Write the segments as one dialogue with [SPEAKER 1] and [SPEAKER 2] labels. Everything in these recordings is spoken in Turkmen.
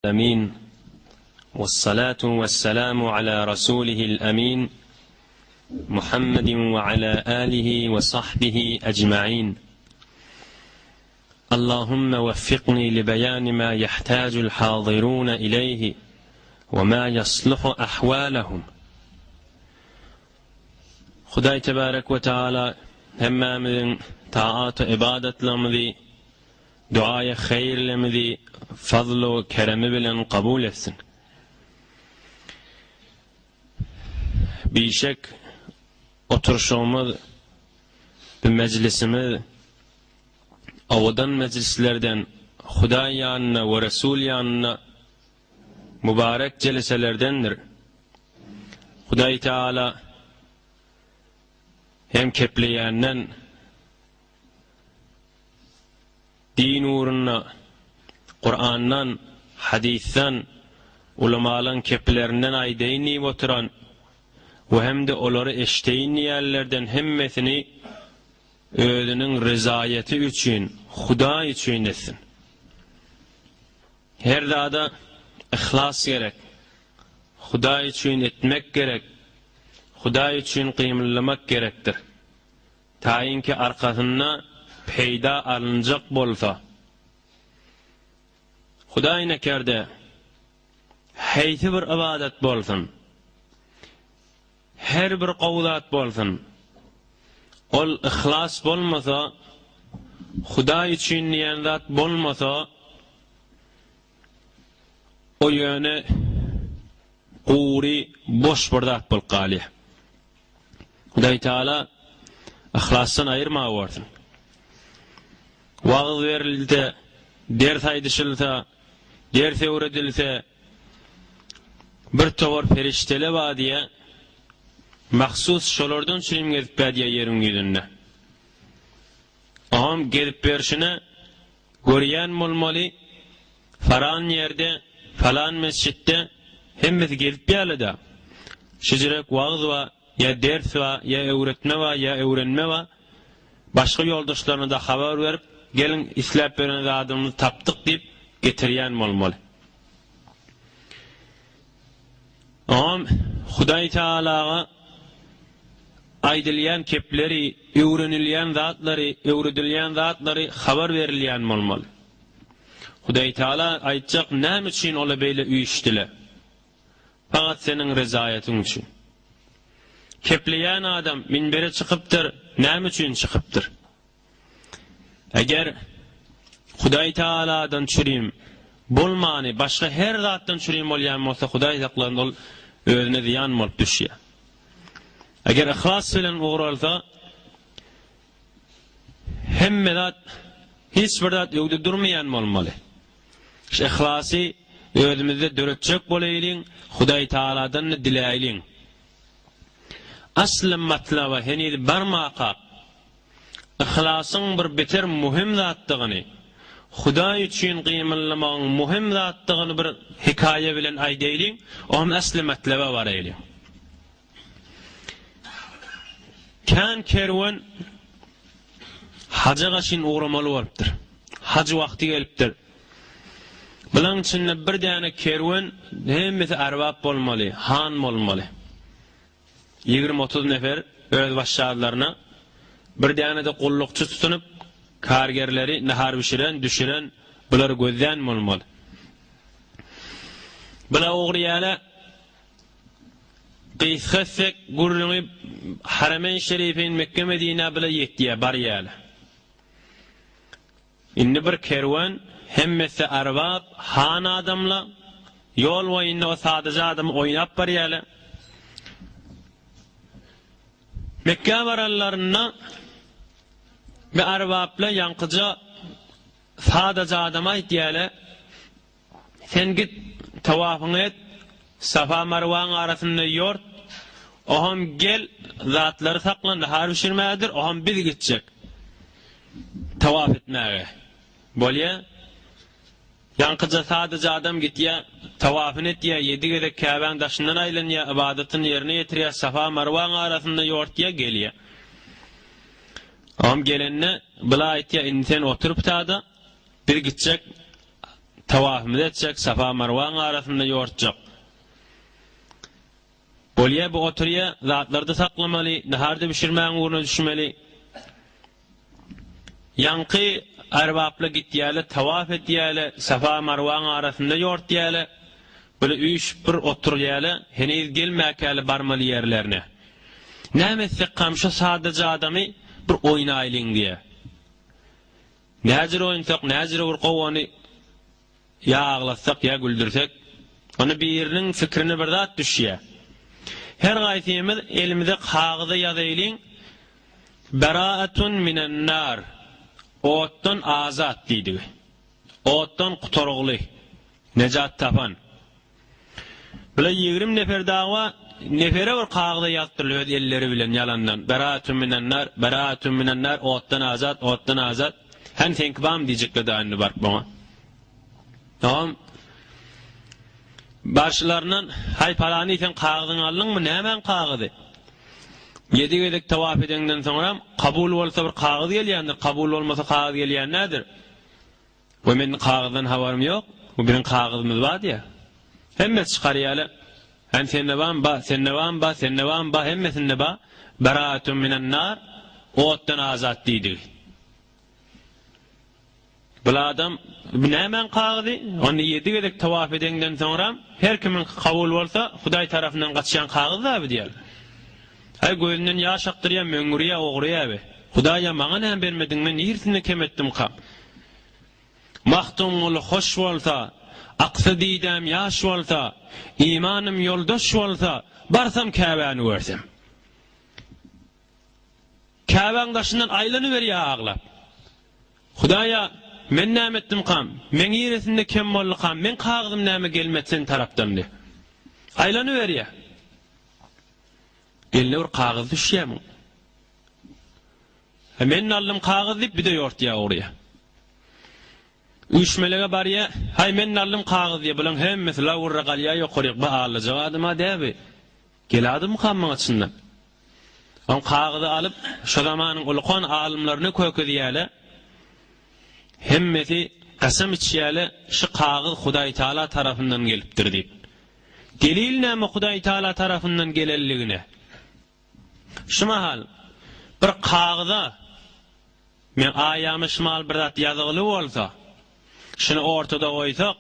[SPEAKER 1] العالمين والصلاة والسلام على رسوله الأمين محمد وعلى آله وصحبه أجمعين. اللهم وفقني لبيان ما يحتاج الحاضرون إليه وما يصلح أحوالهم. خداي تبارك وتعالى همامن taat ibadetlerimizi, duaya hayırlarimizi fazl-ı keremi bilen kabul etsin. Bir şek oturuşumuz, bir meclisimiz, avadan meclislerden Huday yanına ve Resul yanına mübarek celiselerdendir. Huday Teala hem kepleyenden din uğruna Kur'an'dan, hadisten, ulamaların keplerinden aydayını oturan ve hem de onları eşteğin yerlerden hemmesini özünün rızayeti için, Huda için etsin. Her dağda ihlas gerek, Huda için etmek gerek, Huda için kıyımlamak gerektir. Tayin ki arkasına peyda alınacak bolsa, Hudaý nekerde heýti bir ibadet bolsun, her bir qawlat bolsun, ol ihlas bolmasa, Hudaý üçin niýen zat bolmasa, o ýöne guri boş bir zat bolup galýar. Hudaý Taala ihlasdan aýyrma bolsun. Wagt berildi, ders aýdyşylsa, ders öwredilse, bir towar feriştele ba diye mahsus şolardan çirim gezip badiye yerin yüzünde. Aham gezip berişine görýän bolmaly, falan yerde, falan mescitte hemmesi gezip ýalyda. Şejerek wagt we ya ders we ya öwretme we ya öwrenme we başga ýoldaşlaryna da habar berip gelin isläp beren adamyny tapdyk diýip getirýän bolmaly. Hudaý Tealaga aýdylýan kepleri, öwrenilýän zatlary, öwredilýän zatlary habar berilýän bolmaly. Hudaý Teala aýtjak, näme üçin ola beýle üýüşdiler? Fakat senin rezayetin üçin. Kepleyän adam minbere çykypdyr, näme üçin çykypdyr? Eger Hudaý Teala'dan çürim bolmany, başga her zatdan çürim bolýan bolsa, Hudaý saklandy, ol özüne ziyan bolup düşýär. Eger ihlas bilen uğralsa, hemme zat, hiç bir zat ýöwde durmaýan bolmaly. Şu ihlasy özümizde döretjek bolaýlyň, Hudaý Teala'dan diläýliň. Asly matlaba henüz barmaqa ihlasın bir beter muhim zatdygyny, Hudaý üçin gymylamagyň muhim zatdygyny bir hikaye bilen aýdaýlyň, o asly matlaba bar eýli. Kan kerwan haja gaşyn uğramaly bolupdyr. Hac wagty gelipdir. Bilen içinde bir däne kerwan hemmesi arbap bolmaly, han bolmaly. 20-30 nefer öz başçalarına bir däne de gullukçy tutunup kargerleri nahar bişiren, düşüren bular gözden bolmaly. Bula ogryýala qysgatsek gurrungy Harameyn Şerifin Mekke Medine bila ýetdiýär barýala. Indi bir kerwan hemmesi arbap, han adamla yol boýunda o sadaja adam oýnap barýala. Mekke barallarına bir arbapla yankıca sadaja adam aýtýarlar, sen git tawafyny et, Safa Marwan arasynda ýort, oham gel zatlary saklandy, har bişirmädir, oham biz gitjek tawaf etmäge. Bolýa, yankıca sadaja adam gitýär, tawafyny etýär, 7 gede Käbäň daşyndan aýlanýar, ibadetyny ýerine ýetirýär, Safa Marwan arasynda ýortýar, gelýär. Am gelenne bila aýtýar, insan oturup tada bir gitjek tawafımızı edecek, Safa Marwan arasında yoğurtacak. Bolya bu oturuya zatlarda saklamalı, naharda pişirmeğin uğruna düşmeli. Yankı erbapla gitdiyeli, tavaf etdiyeli, Safa Marwan arasında yoğurtdiyeli. Böyle üç bir oturuyeli, henüz gelmekeli barmalı yerlerine. Nämetsek kamşa sadece adamı bir oynaylın diye. Näzir oynsak, näzir urqowany ya ağlatsak ya güldürsek, onu birinin fikrini bir zat düşüyor. Her gaysimiz elimizde kağıda yazaylın, beraatun minen nar, ottan azat deydi. Ottan qutorugly, necat tapan. Böyle 20 nefer dava, nefere bir kağıda yazdırılıyor elleri bilen yalandan. Beraatun minen nar, beraatun minen nar, ottan azat, ottan azat. Hen tenkbam diyecekler de aynı bark bana. Tamam. Başlarından hay palani sen kağıdın aldın mı? Ne hemen kağıdı? 7 gecek tavaf edenden sonra kabul olsa bir kağıt geliyendir. Kabul olmasa kağıt geliyen nedir? Bu benim kağıddan haberim yok. Bu benim kağıdımız var ya. Hemmet çıkarıyalı. Hem senne van ba, senne van ba, senne van ba, hemmesinde ba. Beraatun minen nar, ottan azat deydi. Bu adam ne hemen kağıdı? Onu 7 gecek tavaf edenden sonra her kimin kabul olsa Huday tarafından kaçan kağıdı da abi diyelim. Hay gözünden yaş aktırıya, möngürüye, oğruya abi. Hudaya bana ne vermedin, men irsini kem ettim kam. Mahtum ol hoş olsa, aksa didem yaş olsa, imanım yoldaş olsa, barsam Kabe'ni görsem. Kabe'nin taşından aylanı veriyor ağlap. Hudaya men näme etdim kam, men iresinde kem bolly kam, men kağıdım näme gelmetsen tarapdan de. Aylanı veriyor. Eline bir kağıt düşüyor mu? Men aldım kağıt deyip bir de yoğurtya oraya. Üçmelege bariye, hay men aldım kağıt diye bulan hem mesela urra galya yokurik ba alacak adıma debi. Gel adım kamman açısından. On kağıdı alıp şu zamanın ulukon alimlerini köküdiyeli hemmeti kasam içiyeli şu kağıt Huday Teala tarafından geliptir deyip. Delil näme Huday Teala tarafından gelelligine? Şu mahal bir kağıda men ayamı şmal bir zat yazılı olsa şunu ortada koysak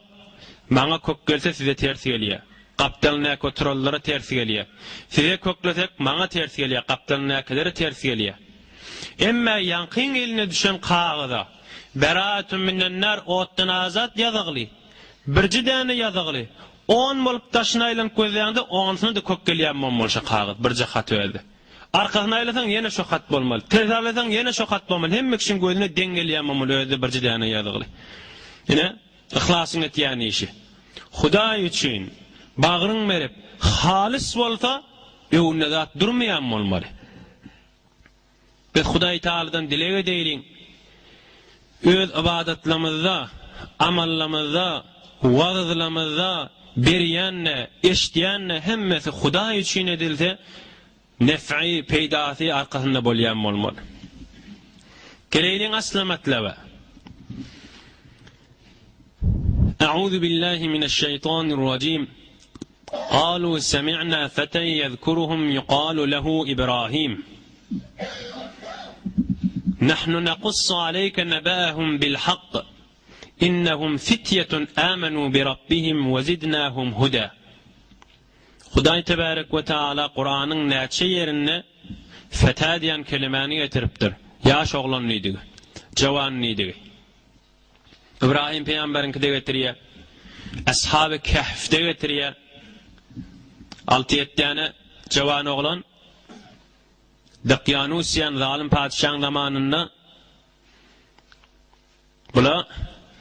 [SPEAKER 1] bana kök gelse size ters geliyor. Kaptalına kontrollara ters geliyor. Size köklesek bana ters geliyor. Kaptalına kadar ters geliyor. Emme yankın eline düşen kağıda beraatun minen nar ottan azat yazılı. Birci dene yazılı. 10 bolup taşınaylan közleğinde 10'sını da kök geliyor molşa kağıt. Birci hat öldü. Arkasına aylasan yine şu hat bolmalı. Ters aylasan yine şu hat bolmalı. Hem kişinin gözüne dengeleyemem öyle birci dene yazılı. Yine ihlasın et yani işi. Huday için bağrın verip halis olsa evine zat durmayan olmalı. Biz Huday Teala'dan dilege değilin. Öz ibadetlerimizde, amallarımızda, vaazlarımızda beriyenle, eşdiyenle hemmesi Huday için edilse nef'i, peydası arkasında bolyan olmalı. Geleylin aslı metlebe. أعوذ بالله من الشيطان الرجيم قالوا سمعنا فتى يذكرهم يقال له إبراهيم نحن نقص عليك نبأهم بالحق إنهم فتية آمنوا بربهم وزدناهم هدى. Huday Tebarek ve Teala Kur'an'ın näçe yerine feta diyen kelimeni getiripdir. Yaş oğlanlıydı, cavanlıydı. İbrahim Peygamber'in de getiriyor. Ashab-ı Kehf'de getiriyor. 6-7 tane cavan oğlan Dakyanusyan zalim padişahın zamanında bula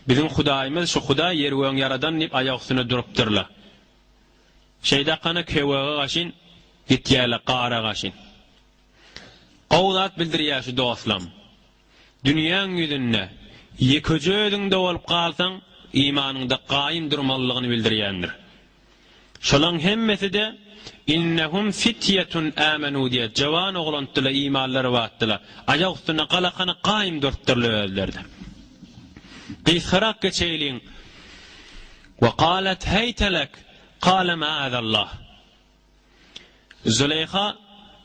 [SPEAKER 1] bizim Hudayımız şu Huday yerwen yaradan nip ayak üstüne durupdurlar. Şeyda kana keweğe gaşin gitiyele qara gaşin. Qawlat bildiriyor şu dostlam. Dünyanın yüzünde yeköjödüňde bolup qalsaň imanynda qaýym durmalygyny bildirýändir. Şolaň hemmesi de innehum fityetun amanu diye jawan oglantylar imanlary batdylar. Aýak üstüne qalakany qaýym durupdurlardy. Qysgarak geçeýliň وقالت هيت لك قال معاذ الله. Züleyha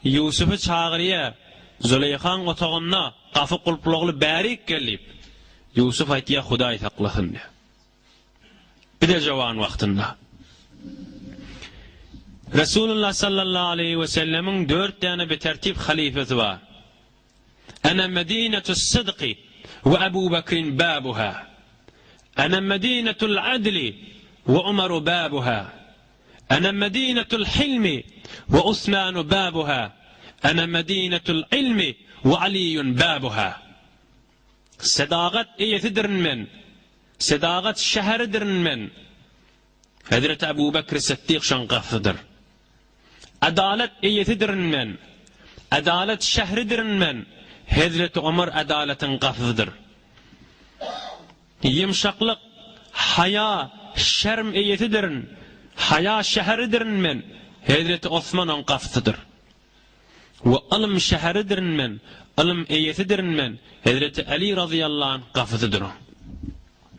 [SPEAKER 1] Yusuf'u çağırıya, Züleyxa'nın otağına qafı qulpluqlu bärik gelip Yusuf aytya Hudaý taklahyň. Bir de jawan wagtynda Resulullah sallallahu aleyhi ve sellemin 4 tane betertip halifesi var. Ana medinetus sidqi ve Ebu Bekir'in babuha. Ana medinetul adli ve Umaru babuha. Ana medinetul hilmi ve Osmanu babuha. Ana medinetul ilmi ve Ali'yun babuha. Sedaqat eyetidirin men. Sedaqat şehridirin men. Hazreti Ebu Bekir Siddiq şanqafıdır. Adalet eyetidirin men. Adalet şehridirin men. Hazreti Ömer adaletin qafıdır. Yumşaqlık, haya, şerm eyetidirin. Haya şehridirin men. Hazreti Osman'ın qafıdır. Ve ilm şehridirin men. Ilm eyetidirin men. Hazreti Ali radıyallahu anh qafıdır.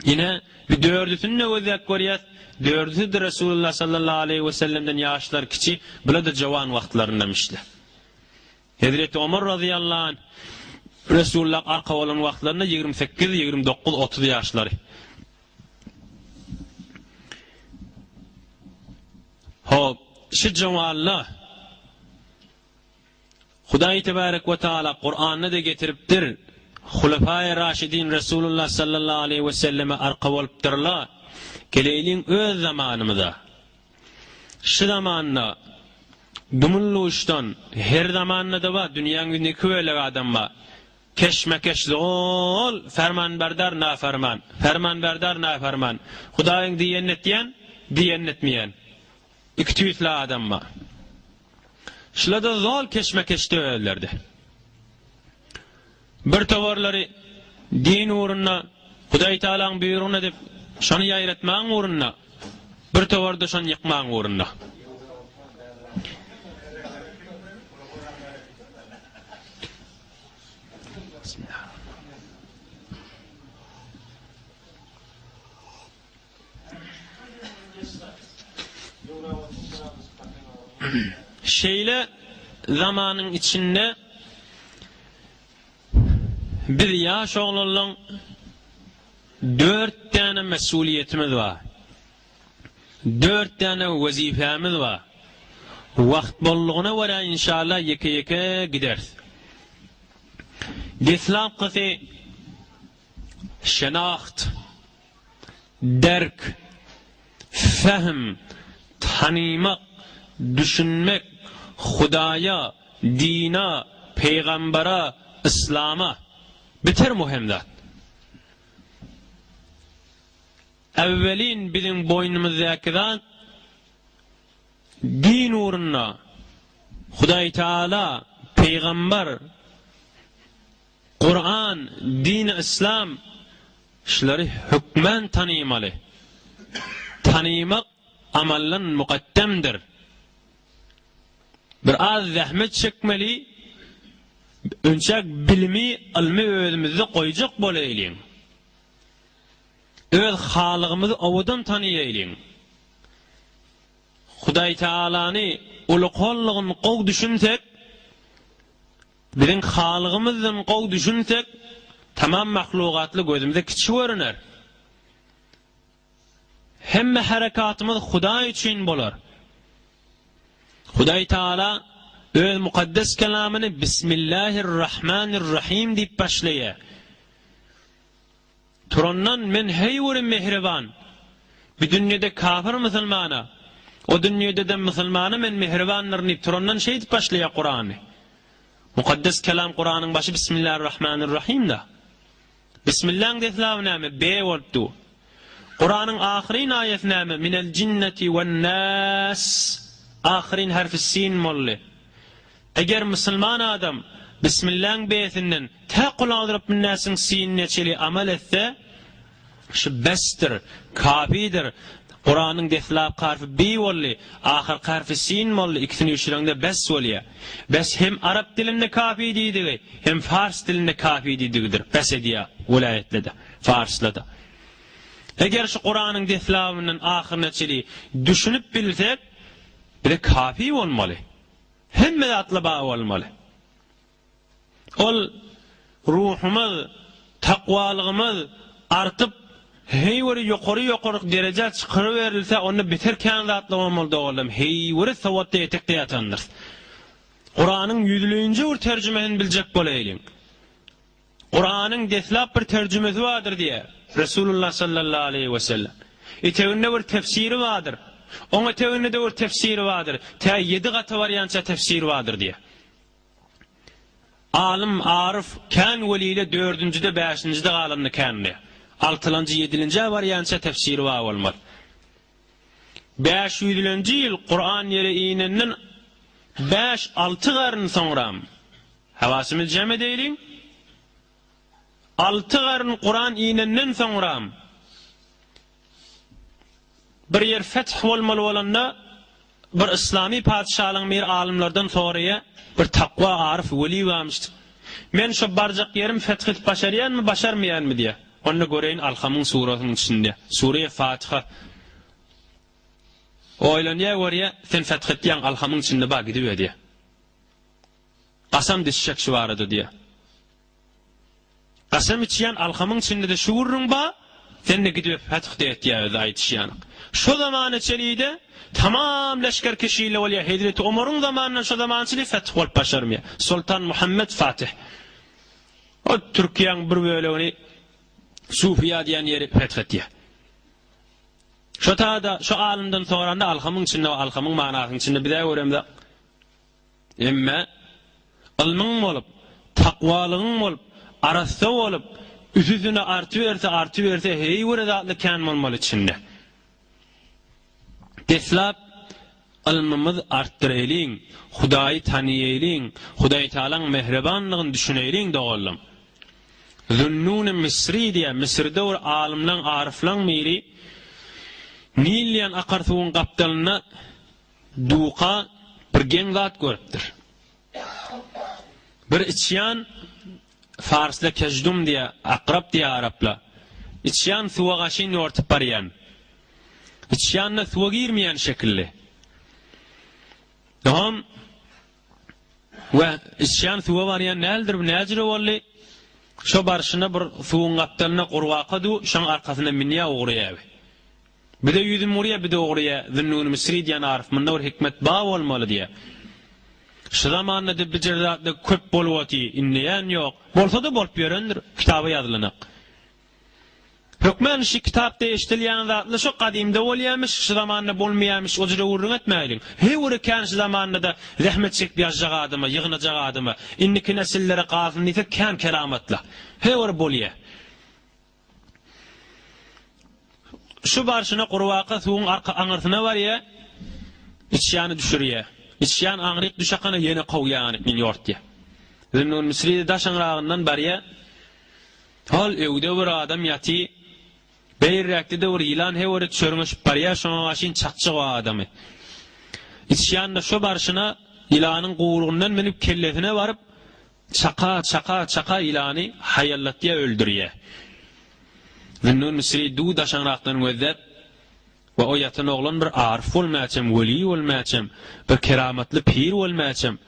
[SPEAKER 1] Yine bir dördüsünün özek görýäs. Dördüsü de Resulullah sallallahu aleyhi ve sellem'den yaşlar kiçi, bula da jawan wagtlaryndamyşdy. Hazreti Ömer radıyallahu anh Resulullah arka olan wagtlarynda 28, 29, 30 yaşlary. Hop, şu jawanlar Hudaý tebarek ve taala Kur'an'da da getiripdir. Hulefai Raşidin Resulullah sallallahu aleyhi ve selleme arka bolupdyrlar. Geleýin öz zamanymyzda. Şu zamanna dumulluşdan her zamanna da var dünýäň iki bölek adam var. Keşmekeş zol, fermanberdar naferman, fermanberdar naferman. Hudaýyň diýen etýän, diýen etmeýän. İki türlü adam var. Şulada zol keşmekeşde ölerdi. Bir tawarlary din uğruna, Hudaý Taala'nın buyrugyna dep şonu ýaýratmaň uğruna, bir tawarda şonu ýykmaň uğruna. Şeyle zamanın içinde bir yaş oğlanın 4 tane mesuliyetimiz var. 4 tane vazifemiz var. Vakt bolluğuna vara inşallah yeke gider. İslam kısı şenaht, derk, fehm, tanımak, düşünmek, Hudaya, dina, peygambara, İslam'a biter muhimdat. Evvelin bizim boynumuzdakidan din uğruna Hudaý Taala, peygamber, Kur'an, din, İslam şuları hükmen tanıymalı. Tanımak amallan muqaddemdir. Bir az zahmet çekmeli, önçak bilmi, ilmi özümüzde koyacak bolayalım. Öz halığımızı ovudan tanıyalım. Hudaý Taala'nı uluqolluğun qow düşünsek, bizim halığımızdan qow düşünsek, tamam mahluqatlı gözümüzde kiçi görüner. Hemme harekatımız Hudaý için bolar. Hudaý Taala öz mukaddes kelamını Bismillahirrahmanirrahim deyip başlaya. Turannan men heyvurin mehriban. Bir dünyada kafir musulmana, o dünyada da musulmana men mehribanlarını turannan şey deyip başlaya Kur'an'ı. Mukaddes kelam Kur'an'ın başı Bismillahirrahmanirrahim da. Bismillah'ın deslâvnâme B oldu. Kur'an'ın ahirin ayetnâme minel cinneti ven nâs. Ahirin harfi sin molli. Eğer Müslüman adam Bismillah'ın beytinden ta kul a'udhu rabbin nas'ın sinine çeli amel etse şu bestir, kafidir. Kur'an'ın deslab harfi bi molli, ahir harfi sin molli, ikisini üçlüğünde bes molli. Bes hem Arap dilinde kafi deydiği, hem Fars dilinde kafi deydiğidir. Bes ediyor vilayetle de, Fars'la da. Eger şu Kur'an'ın deslavının ahirine çeli düşünüp bilsek bir de kafi olmalı. Hem de atlaba olmalı. Ol ruhumuz, takvalığımız artıp heyweri yukarı derece çıkarıverilse onu bitirken de atlamamalı da oğlum. Heyweri savatta etekte yatandır. Kur'an'ın 100. bir tercümesini bilecek bolayın. Kur'an'ın deslap bir tercümesi vardır diye. Resulullah sallallahu aleyhi ve sellem. İtevinde bir tefsiri vardır. Onun tevinde de bir tefsiri vardır. 7 katı varyanca tefsiri vardır diye. Alim Arif kan veliyle 4. 5. alimni kanni. 6. 7. varyanca tefsiri var olmalı. 500. yıl Kur'an yeri iğnenin 5-6 qarın sonra havasımız cem edelim. 6 qarın Kur'an iğnenden sonra bir yer feth olmalı olanda bir İslami padişahın bir alimlerden sonraya bir takva arif veli varmıştı. Men şu barcak yerim feth başarayan mı başarmayan mı diye. Onu göreyim Alham'ın suresinin içinde. Sure-i Fatiha. Oylanıya oraya sen feth ettiyen Alham'ın içinde bak gidiyor diye. Qasam düşecek şu vardı diye. Qasam içiyen Alham'ın içinde de şu vurrun ba sen de gidiyor feth et diye aytışyan. Şu zaman içeride tamam leşker kişiyle olya Hazreti Ömer'in zamanından şu zaman içinde feth olup başarmaya. Sultan Muhammed Fatih. O Türkiye'nin bir böyle onu Sufiya diyen yeri fethettiye. Şu tada şu alimden sonra da Alham'ın içinde ve Alham'ın manasının içinde bir daha öğrendim. Emme ilmin olup, takvalığın olup, arası olup, üstüne artı verse heyvere zatlı kan olmalı içinde. Deslap ilmimiz arttırayın, Hudayı tanıyayın, Huday Teala'nın mehrebanlığını düşüneyin de oğlum. Zunnun Misri diye Mısır'da o alimlan, ariflan miri Nilyan akarsuğun kaptalına duqa bir genzat görüptür. Bir içyan Fars'la kejdum diye, akrab diye Arap'la. İçyan suğaşın yortup bariyan. İçyanla suğa girmeyen şekilde. Doğum ve içyan suğa bariyan neldir? Necri olli? Şu barışına bir suğun kaptalına kurvaqadu, şan arkasına minniya uğraya. Bir de yüzüm oraya bir de oraya Zunnun Misri diyen arif mınna bir hikmet bağ olmalı diye. Şu zamanında da bir cerdatlı köp boluvati inleyen yok. Bolsa da bolup yörendir kitabı yazılınak. Hükmen şu kitapta eştiliyen zatlı şu kadimde olyamış, şu zamanında bolmayamış, o cüre uğrun etmeyelim. He uğrıken şu zamanında da zahmet çekip yazacak adımı, yığınacak adımı, inniki nesillere kalsın neyse kan kerametla. He uğrı bolya. Şu barışına kurvaqa suğun arka anırtına var ya, içyanı düşürüye. İçyan anırık düşakana yeni qavyanı min yort diye. Zunnun Misri'de daşan rağından bariye, hal evde bir adam yati, beyirrekti de bir ilan heveri çörmüş bariye şuna aşın çatçı o adamı. İçyan da şu barışına ilanın kuğuluğundan menip kellesine varıp, çaka ilanı hayallat diye öldürüye. Zunnun Misri du daşan rağından vezzet, ve o yatan oğlan bir arif olmayacağım, veli olmayacağım, bir kerametli pir olmayacağım.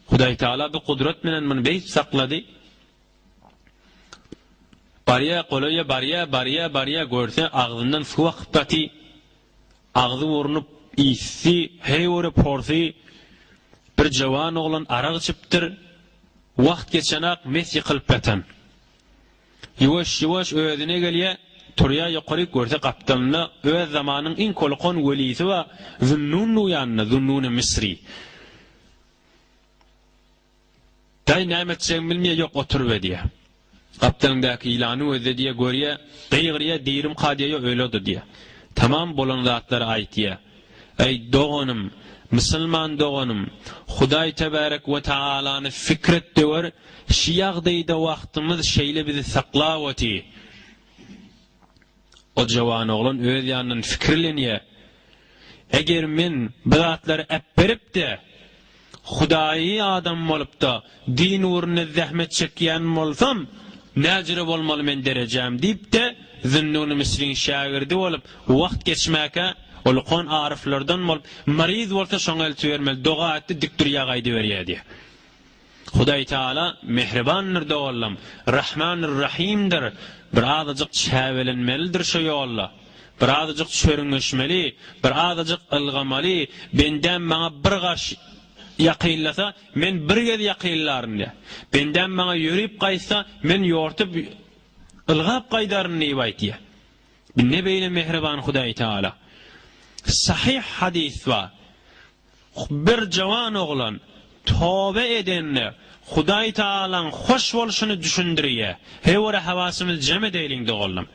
[SPEAKER 1] Huday Teala bir kudret menen beni beyt sakladı. Bariya görse ağzından su akıptati, ağzı vurunup isi, heyvori porsi, bir cavan oğlan arak çıptır, vakt geçenak mes yıkılıp yatan. Yavaş öğüdüne geliye, Turya yukarı görse kaptanına öz zamanın in kolkon velisi ve Zunnun uyanına, Zunnun Misri. Day neymetçen bilmeye yok otur ve diye. Kaptanındaki ilanı öde diye görüye, gıygırıya dirim kadiye öyledir diye. Tamam bolan zatları ait diye. Ey doğanım, Müslüman doğanım, Huday Tebarek ve Teala'nı fikret diyor, şiyagdayda vaktimiz şeyle bizi saklavati. O cavan oğlan öz yanının fikirleniye. Eğer men bidatları epberip de Hudayi adam olup da din uğruna zahmet çekyen olsam näjire bolmaly men derejem diýip de Zünnun Misriň şagirdi bolup wagt geçmäke ulukon ariflerden bolup mariz bolsa şoňa elçi bermeli, doga etdi, dikdurýa gaýdy berýärdi. Hudaý Taala mehribandyr dogallam, Rahmanir Rahimdir. Bir azyjyk çäwelenmelidir şu ýolda. Bir azyjyk çörüňeşmeli, bir azyjyk ylgamaly, benden maňa bir gaş ýakynlasa, men bir gez ýakynlaryn diýär. Benden maňa ýörüp gaýsa, men ýortup ılgap gaýdaryn diýip aýtdy. Ne beýle mehriban Hudaý Taala. Sahih hadis var. Bir jawan oglan tövbe edenler Hudaý Taalaň hoş bolşuny düşündirýär. Hewara hawasymyz jeme deýliň dogallam.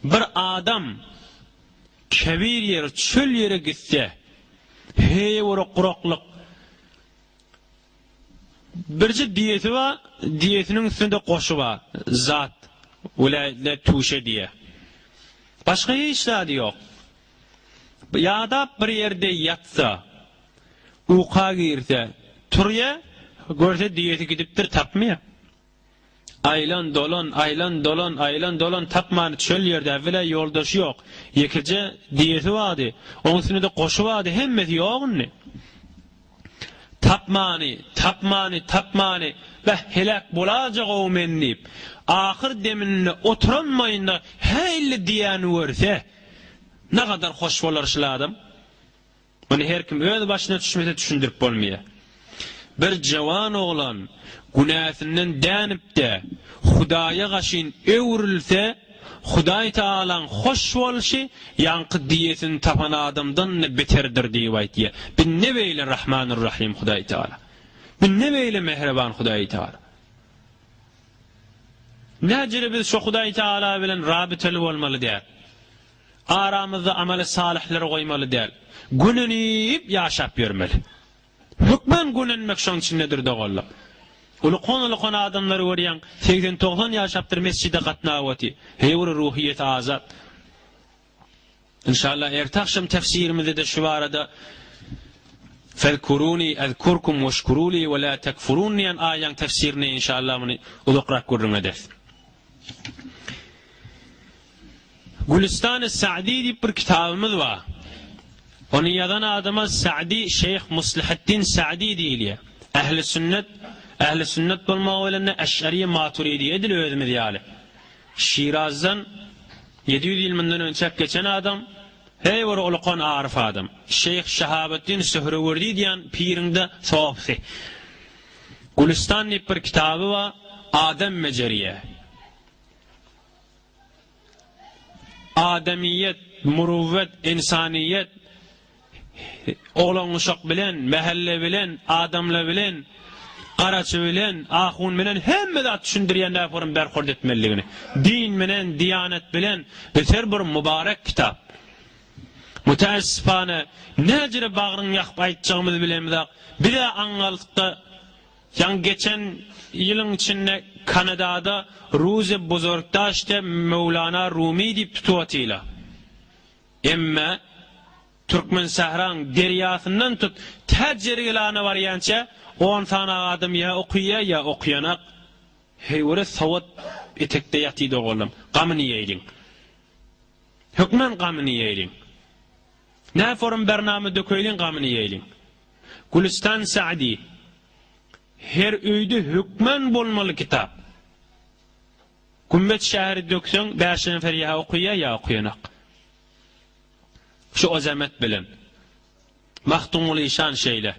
[SPEAKER 1] Bir adam kebir yer, çöl yere gitse, hewara quraklyk birji diyeti var, diyetinin üstünde qoşu var, zat, ulayla tuşe diye. Başka işleri yok. Ya da bir yerde yatsa, uyqa girse, turya, görse diyeti gidiptir, tapmaya. Aylan dolan tapmanı çöl yerde evvela yoldaşı yok. Yekice diyeti vardı, onun üstünde qoşu vardı, hemmeti yok ne? Tapmani ve helak bolacak o mennip. Ahir deminine oturanmayın da heyli diýeni görse ne kadar hoş bolar şol adam. Bunu her kim öz başına düşmese düşündirip bolmaýar. Bir jawan oglan günäsinden dänip de Hudaýa gaşyn öwrülse, Hudaý Taalaň hoş bolşy ýanky diýetini tapan adamdan beterdir diýip aýtdy. Bir ne beýle Rahmanir Rahim Hudaý Taala. Bir ne beýle mehriban Hudaý Taala. Näjire biz şu Hudaý Taala bilen rabiteli bolmaly diýär. Aramyzda amali salihleri goýmaly diýär. Gününip ýaşap ýörmeli. Hükmen günenmek şoň içindedir dogallar. Ulukon adamları görýän 80-90 ýaşapdyr mescide gatnawaty. Hewr ruhiyet azat. İnşallah ertaşam tefsirimizde de şu arada "Felkuruni azkurkum veşkuruli ve la tekfurun" diýen aýaň tefsirini inşallah muny ulukrak görüňeder. Gülistan-ı Sa'di diýip bir kitabymyz bar. Onu ýazan adama Sa'di, Şeyh Muslihuddin Sa'di diýilýär. Ehli sünnet bolmagy bilen Eş'ari Maturidi edil özümiz ýaly. Şirazdan 700 ýyl mundan önçe geçen adam, hewr ulukon arif adam. Şeyh Şahabuddin Suhrawardi diýen pirinde sowapsy. Gülistan diýip bir kitaby bar, Adam Meceriye. Adamiyet, muruvvet, insaniyet, oğlan uşak bilen, mehelle bilen, adamla bilen, qaraçı bilen, ahun bilen, hemme de düşündürýän näforun berhord etmeligini. Din bilen, diyanet bilen, beter bir mübarek kitap. Müteessifane, näjire bagryň ýakyp aýtjagymyzy bilemizak, bir de aňalykda, ýan geçen ýylyň içinde Kanadada Ruze Bozorgdaşda Mevlana Rumi diýip tutuýarlar. Emme Türkmen Sahran deryasından tut tercergelana varyança 10 tane adam ya okuya ya okuyanak heyvere savat etekde yatıydı oğlum. Gamını yeydin. Hükmen gamını yeydin. Ne form bernamı dököylin gamını yeydin. Gülistan Sa'di her öýde hükmen bolmaly kitap. Gümmet şäheri döksöň 5 nefer ya okuya ya okuyanak. Şu azamet bilen. Mahtumul işan şeyle.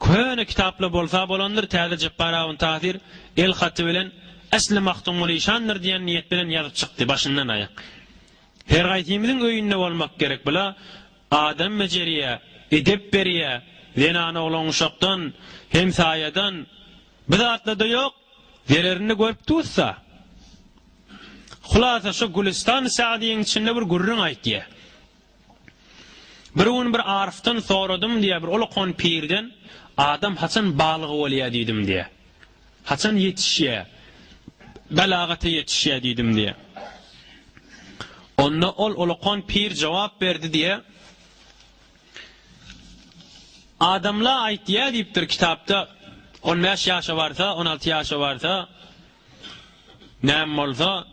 [SPEAKER 1] Köne kitapla bolsa bolandır, täze Jabbarawyn Tahir el haty bilen asli Mahtumul işandyr diýen niýet bilen ýazyp çykdy başyndan aýak. Her gaýtymyzyň öýünde bolmak gerek bula. Adam mejeriye, edep beriye, zenana olan uşakdan, hemsayadan, bidatla da yok, velerini görüp tutsa. Hulasa şu Gülistan Sa'diýiň içinde bir gurrun aýtdy. Bir ariftan soradım diye bir ulukon pirden adam haçan balygy bolýa diýdim diye. Haçan yetişýär. Balagata yetişýär diýdim diye. Onda ulukon pir jogap berdi diye. Adamlar aýtýar diýipdir kitapda 15 yaşa varsa, 16 yaşa varsa, näme bolsa,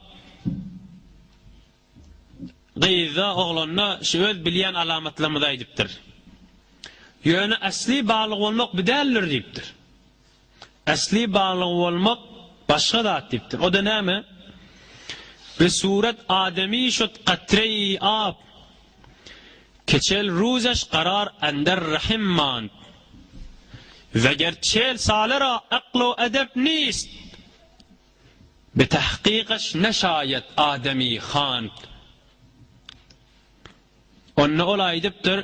[SPEAKER 1] gyýza oglanyna şu öz bilýän alamatlarymyzy aýdypdyr. Ýöne asli baglyk bolmak bidäldir diýipdir. Asli baglyk bolmak başga zat diýipdir. O da näme? Ve suret ademi şut qatrey ab keçel ruzaş qarar ender rahim man ve gerçel salara aqlu edep nist be tahqiqaş neşayet ademi khan onna olaýdypdyr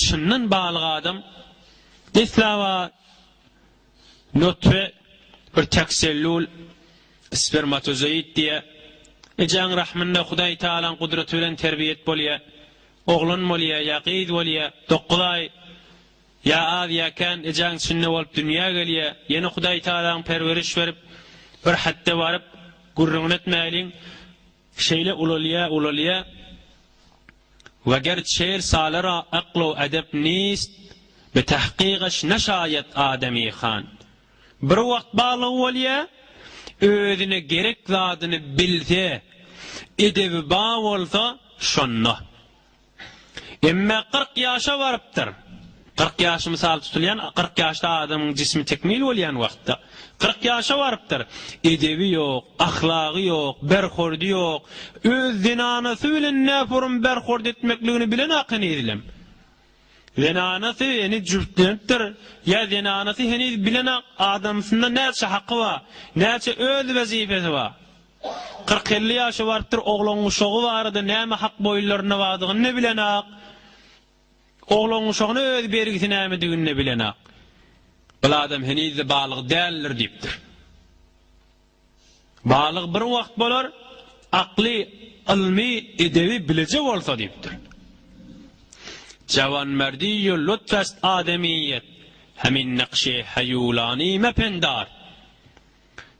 [SPEAKER 1] çynnan balyk adam deslava nutfe bir taksellul spermatozoid diye Ejan rahminde Hudaý Taalaň kudreti bilen terbiyet bolýa, oglan bolýa, yaqyd bolýa, 9 ay ya az ya kan ejan içinde bolup dünýä gelýä, ýene Hudaý Taalaň perweriş berip bir hatda baryp gurrun etmäliň şeýle ulalýa we gerçel salara aqlu edep nist be tahqiqaş neşayet ademi khan bir wagt balyk bolýa özüne gerek zadyny bilse, edebi ba bolsa şonna. Emme 40 ýaşa barypdyr. 40 ýaş mysal tutulýan 40 ýaşda adamyň jismi tekmil bolýan wagtda 40 ýaşa barypdyr. Edebi ýok, ahlagy ýok, berhordy ýok. Öz zinanasy bilen näfurum berhord etmekligini bilen akyn edilem. Zinanasy eni jüptlenipdir. Ya zinanasy heni bilen adamsynda näçe haqqy bar, näçe öz wezifesi bar. 40-50 ýaşa barypdyr, oglan uşagy bardy, näme hak boýlaryna bardygyny bilen ak. Oglan uşagyny öz bergisi näme diýilini bilen ak. Bu adam heni de balyk däldir diýipdir. Balyk bir wagt bolar, akly, ilmi, edebi bilejek bolsa diýipdir. Cavan merdiyyü lütfest ademiyet hemin nakşi hayulani mependar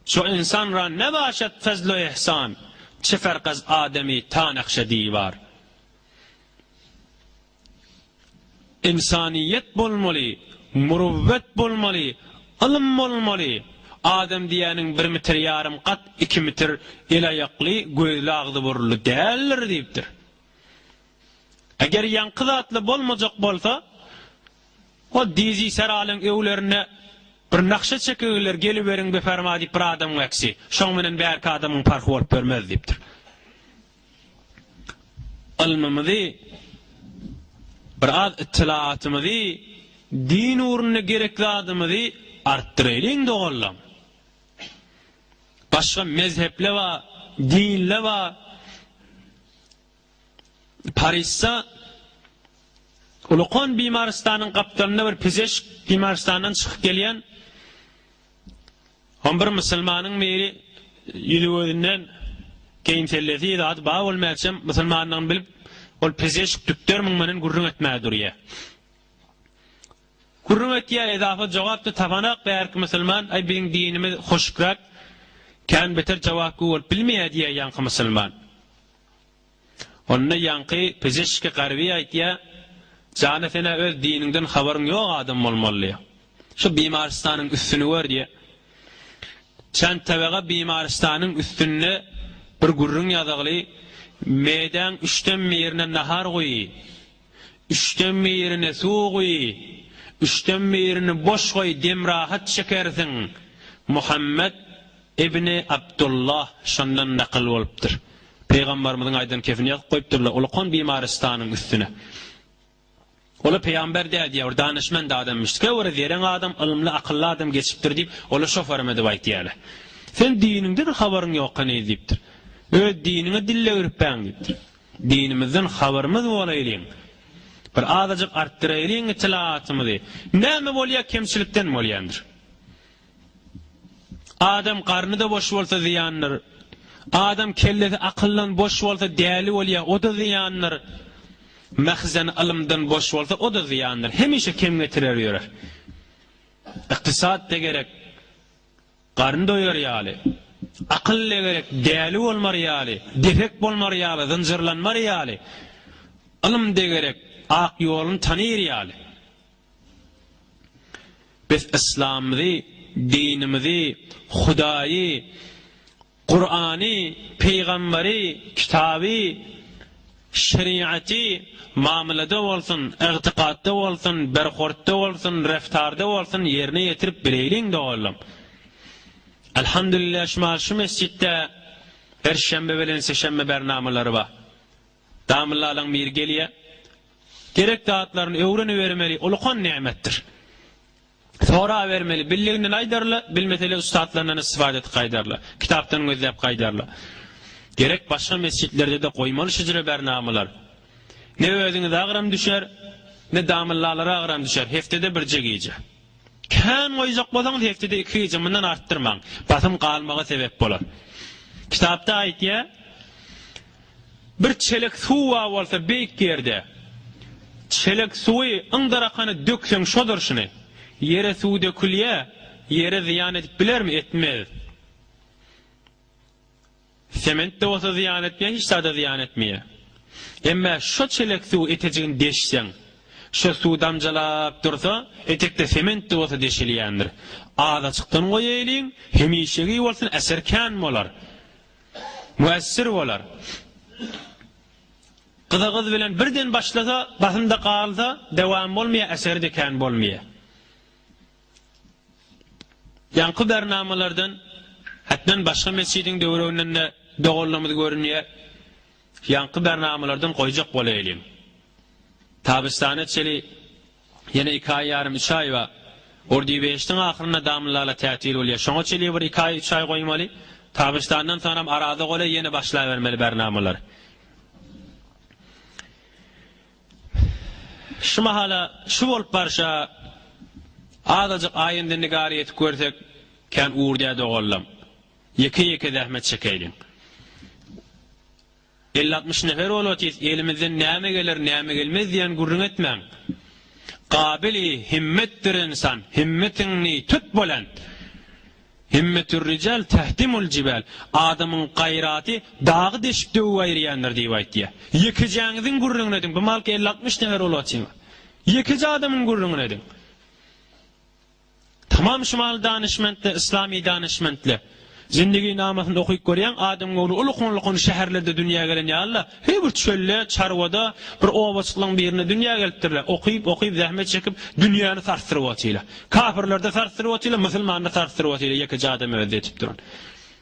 [SPEAKER 1] şu insan ra ne başet fezlu ihsan çe ferqaz ademi ta nakşe divar insaniyet bolmaly muruvvet bolmaly ilm bolmaly Adem diýäniň 1 metr ýarym qat 2 metr ele ýakly gözli agdy burly däldir diýipdir. Eger ýanky zatly bolmajak bolsa, o dizi seralyň öwlerine bir nakşa çekegler geliberiň be fermady bir adam waksi. Şoň menen bärki adamyň parky bolup bermez diýipdir. Ilmimizi bir az ittilaatymyzy din uğruna gerekli adamyzy artdyrylyň dogallam. Başga mezhepler we dinler we Paris'ta Ulukon Bimaristanyň kapitanyna bir pezeşk Bimaristanyň çykyp gelýän 11 musulmanyň meri ýülegönden keyin telleti zat ba bolmaýçam musulmanyň bilip ol pezeşk tükdermiň menen gurrun etmäge durýar. Gurrun etýär edafa jogapdy tabanak bärki musulman ay biziň dinimiz hoşgrak kan beter jogap bolup bilmeýär diýär ýanky musulman. Onna ýanky pezeşke garby aýtýar, jana sene öz diniňden habaryň ýok adam bolmaly. Şu Bimaristanyň üstüni gör diýär. Sen tebege Bimaristanyň üstünde bir gurrun ýazagly meýdan 3den merine nahar goýy. 3den merine suw goýy. 3den merine boş goýy demrahat çekersiň. Muhammed ibn Abdullah şondan nakl bolupdyr. Peygamberimiň aýdan kefini ýazyp goýupdyrlar. Ulukon Bimaristanyň üstüne. Ola peygamber diýär, danışmand adammış. Käwre diýen adam, ilmli, akylly adam geçipdir diýip, ola şoferme diýip aýtýarlar. Sen diniňden habaryň ýokany diýipdir. Öz dinine dille öýrüppäň diýipdir. Dinimizden habarymyz bolaýlyň. Bir azadyk artdyraýlyň ittilaatymyzy. Näme bolýar kemçilikden bolýandyr. Adam garnyda boş bolsa ziýandyr. Adam kellesi akyllan boş bolsa däli bolýar, o da ziýandyr. Mahzen ilmden boş bolsa o da ziýandyr. Hemişe kem getirer ýörer. Iktisat da gerek. Garny doýar ýaly. Akyl da gerek, däli bolmar ýaly, defek bolmar ýaly, zynjyrlanmar ýaly. Ilm da gerek, ak ýoluny tanyr ýaly. Biz İslamyzy dinimizi, Hudaýy, Qur'any, peýgamberi, kitaby, şeriaty muamelede bolsun, etiqadda bolsun, berhortda bolsun, reftarda bolsun ýerine ýetirip bileýliň dogallam. Elhamdülillah şu mescidde her şembe bilen seşembe bernamylary bar. Damyllaryň bir gelýe. Gerek dağıtlaryny öwreni bermeli, ulkan nimettir. Sonra vermeli, billigini aydarla, bilmeteli ustadlarından istifade et kaydarla, kitaptan gözlep kaydarla. Gerek başka mescitlerde de koymalı şicre bernamylar. Ne özüňiz agram düşer, ne damyllalara agram düşer. Heftede bir gece. Kan koyacak bolsaňyz heftede 2 gece bundan arttırmaň. Batym kalmaga sebep bolar. Kitapta aýtýar, bir çelek suwa bolsa beýik ýerde. Çelek suwy ıňdarakany dökseň şodurşyny. Yere suw dökülýä, yere ziyan edip bilermi? Etmez. Sement de olsa ziyan etmeýär, hiç da ziyan etmeýär. Emma şo çelek suw etejigini deşseň, şo suw damjalap dursa, etekde sement de olsa deşilýändir. Ağda çykdan goýaýlyň, hemişegi bolsun eserkan bolar. Muessir bolar. Gyza-gyz bilen birden başlasa, basynda galsa, dewam bolmaýar, eserde kan bolmaýar. Yankı bernamalardan hatdan başka mescidin döwründen de dogallamyzy görünýär. Yankı bernamalardan goýjak bolaylyň. Tabistana çeli ýene 2 ay ýarym 3 ay we ordy 5-iň ahyrynda damylarla tätil bolýar. Şoňa çeli bir 2 ay 3 ay goýmaly. Tabistandan sonra arada gola ýene başlaýbermeli bernamalar. Şu mahala şu bolup barşa adacık ayında nigari etip görsek kan uğurda dogallam. Yeke zahmet çekeýin. 50-60 nefer olatyz, elimizden näme gelir, näme gelmez diýen gurrun etmäň. Qabili himmetdir insan, himmetini tut bolan. Himmetür rical tehtimul cibal. Adamın gaýraty dağı deşip döwýärdir diýip aýtdy. Yekejaňyzyň gurrun edin. Bu malky 50-60 nefer olatyz. Yekeja adamyň gurrun edin. Tamam şumal danışmentli, İslami danışmentli. Zindigi namasını okuyup görýän adam gowy ulukun şäherlerde dünýäge gelen ýa-Allah, her bir çölle, çarwada, bir owaçlygyň birine dünýäge gelipdirler. Okuyup zähmet çekip dünýäni sarstyryp atýarlar. Kafirlerde sarstyryp atýarlar, musulmanda sarstyryp atýarlar, ýeke adam öwredip duran.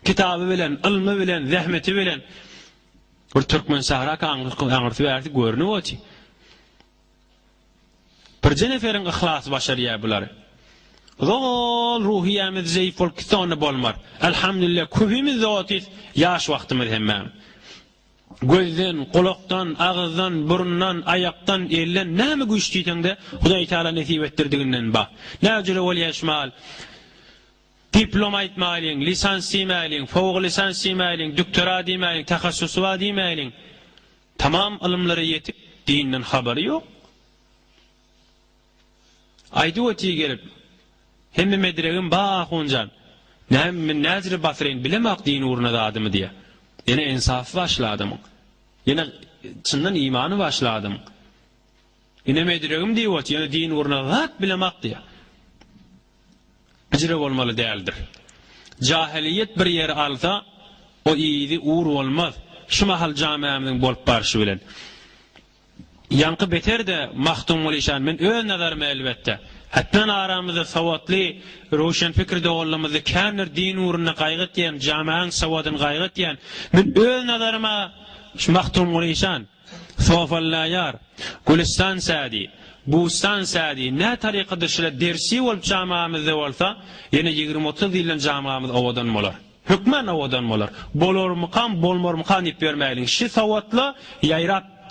[SPEAKER 1] Kitaby bilen, ilmi bilen, zähmeti bilen bir türkmen sahra aňyrty berdi görünip atýar. Bir jeneferiň ihlasy başarýar bulary. Zol ruhiyemiz zayıf ol kitonu bolmar. Elhamdülillah köhimiz zatis yaş vaktimiz hemmem. Gözden, kulaktan, ağızdan, burundan, ayaktan, elden näme güçlüysen de Hudaý Taala nesip etdirdiginden ba. Näjele ol yaşmal. Diploma etmeliň, lisans diýmeliň, fowq lisans diýmeliň, doktora diýmeliň, tahassusy diýmeliň. Tamam ilmlere yetip dinden habary ýok. Aýdy öti gelip hemme medregin ba hunjan. Näme näzir basrein bilemek din uğruna da adamı diye. Yine insafı başladım. Yine çından imanı başladım. Yine medregim diyor, yine din uğruna zat bilemek diye. Icre olmalı değildir. Cahiliyet bir yer alsa, o iyiydi uğur olmaz. Şu mahal camiamizin bolup barışı bilen. Yankı beter de mahtum oluşan, men öz nazarım elbette. Hatta aramızda savatlı, roşan fikir doğallamızda kânir din uğruna gaýgat diyen, camianın savadını gaýgat diyen, men öz nazarıma mahtum oluşan, sofallayar, Gülistan Sadi, Bustan Sadi, ne tariqadır şöyle dersi olup camiamızda olsa, yine 20-30 yılın camiamız ovadan molar. Hükmen ovadan molar. Bolor mukam, bolmor mukam ip vermeyelim. Şi savatlı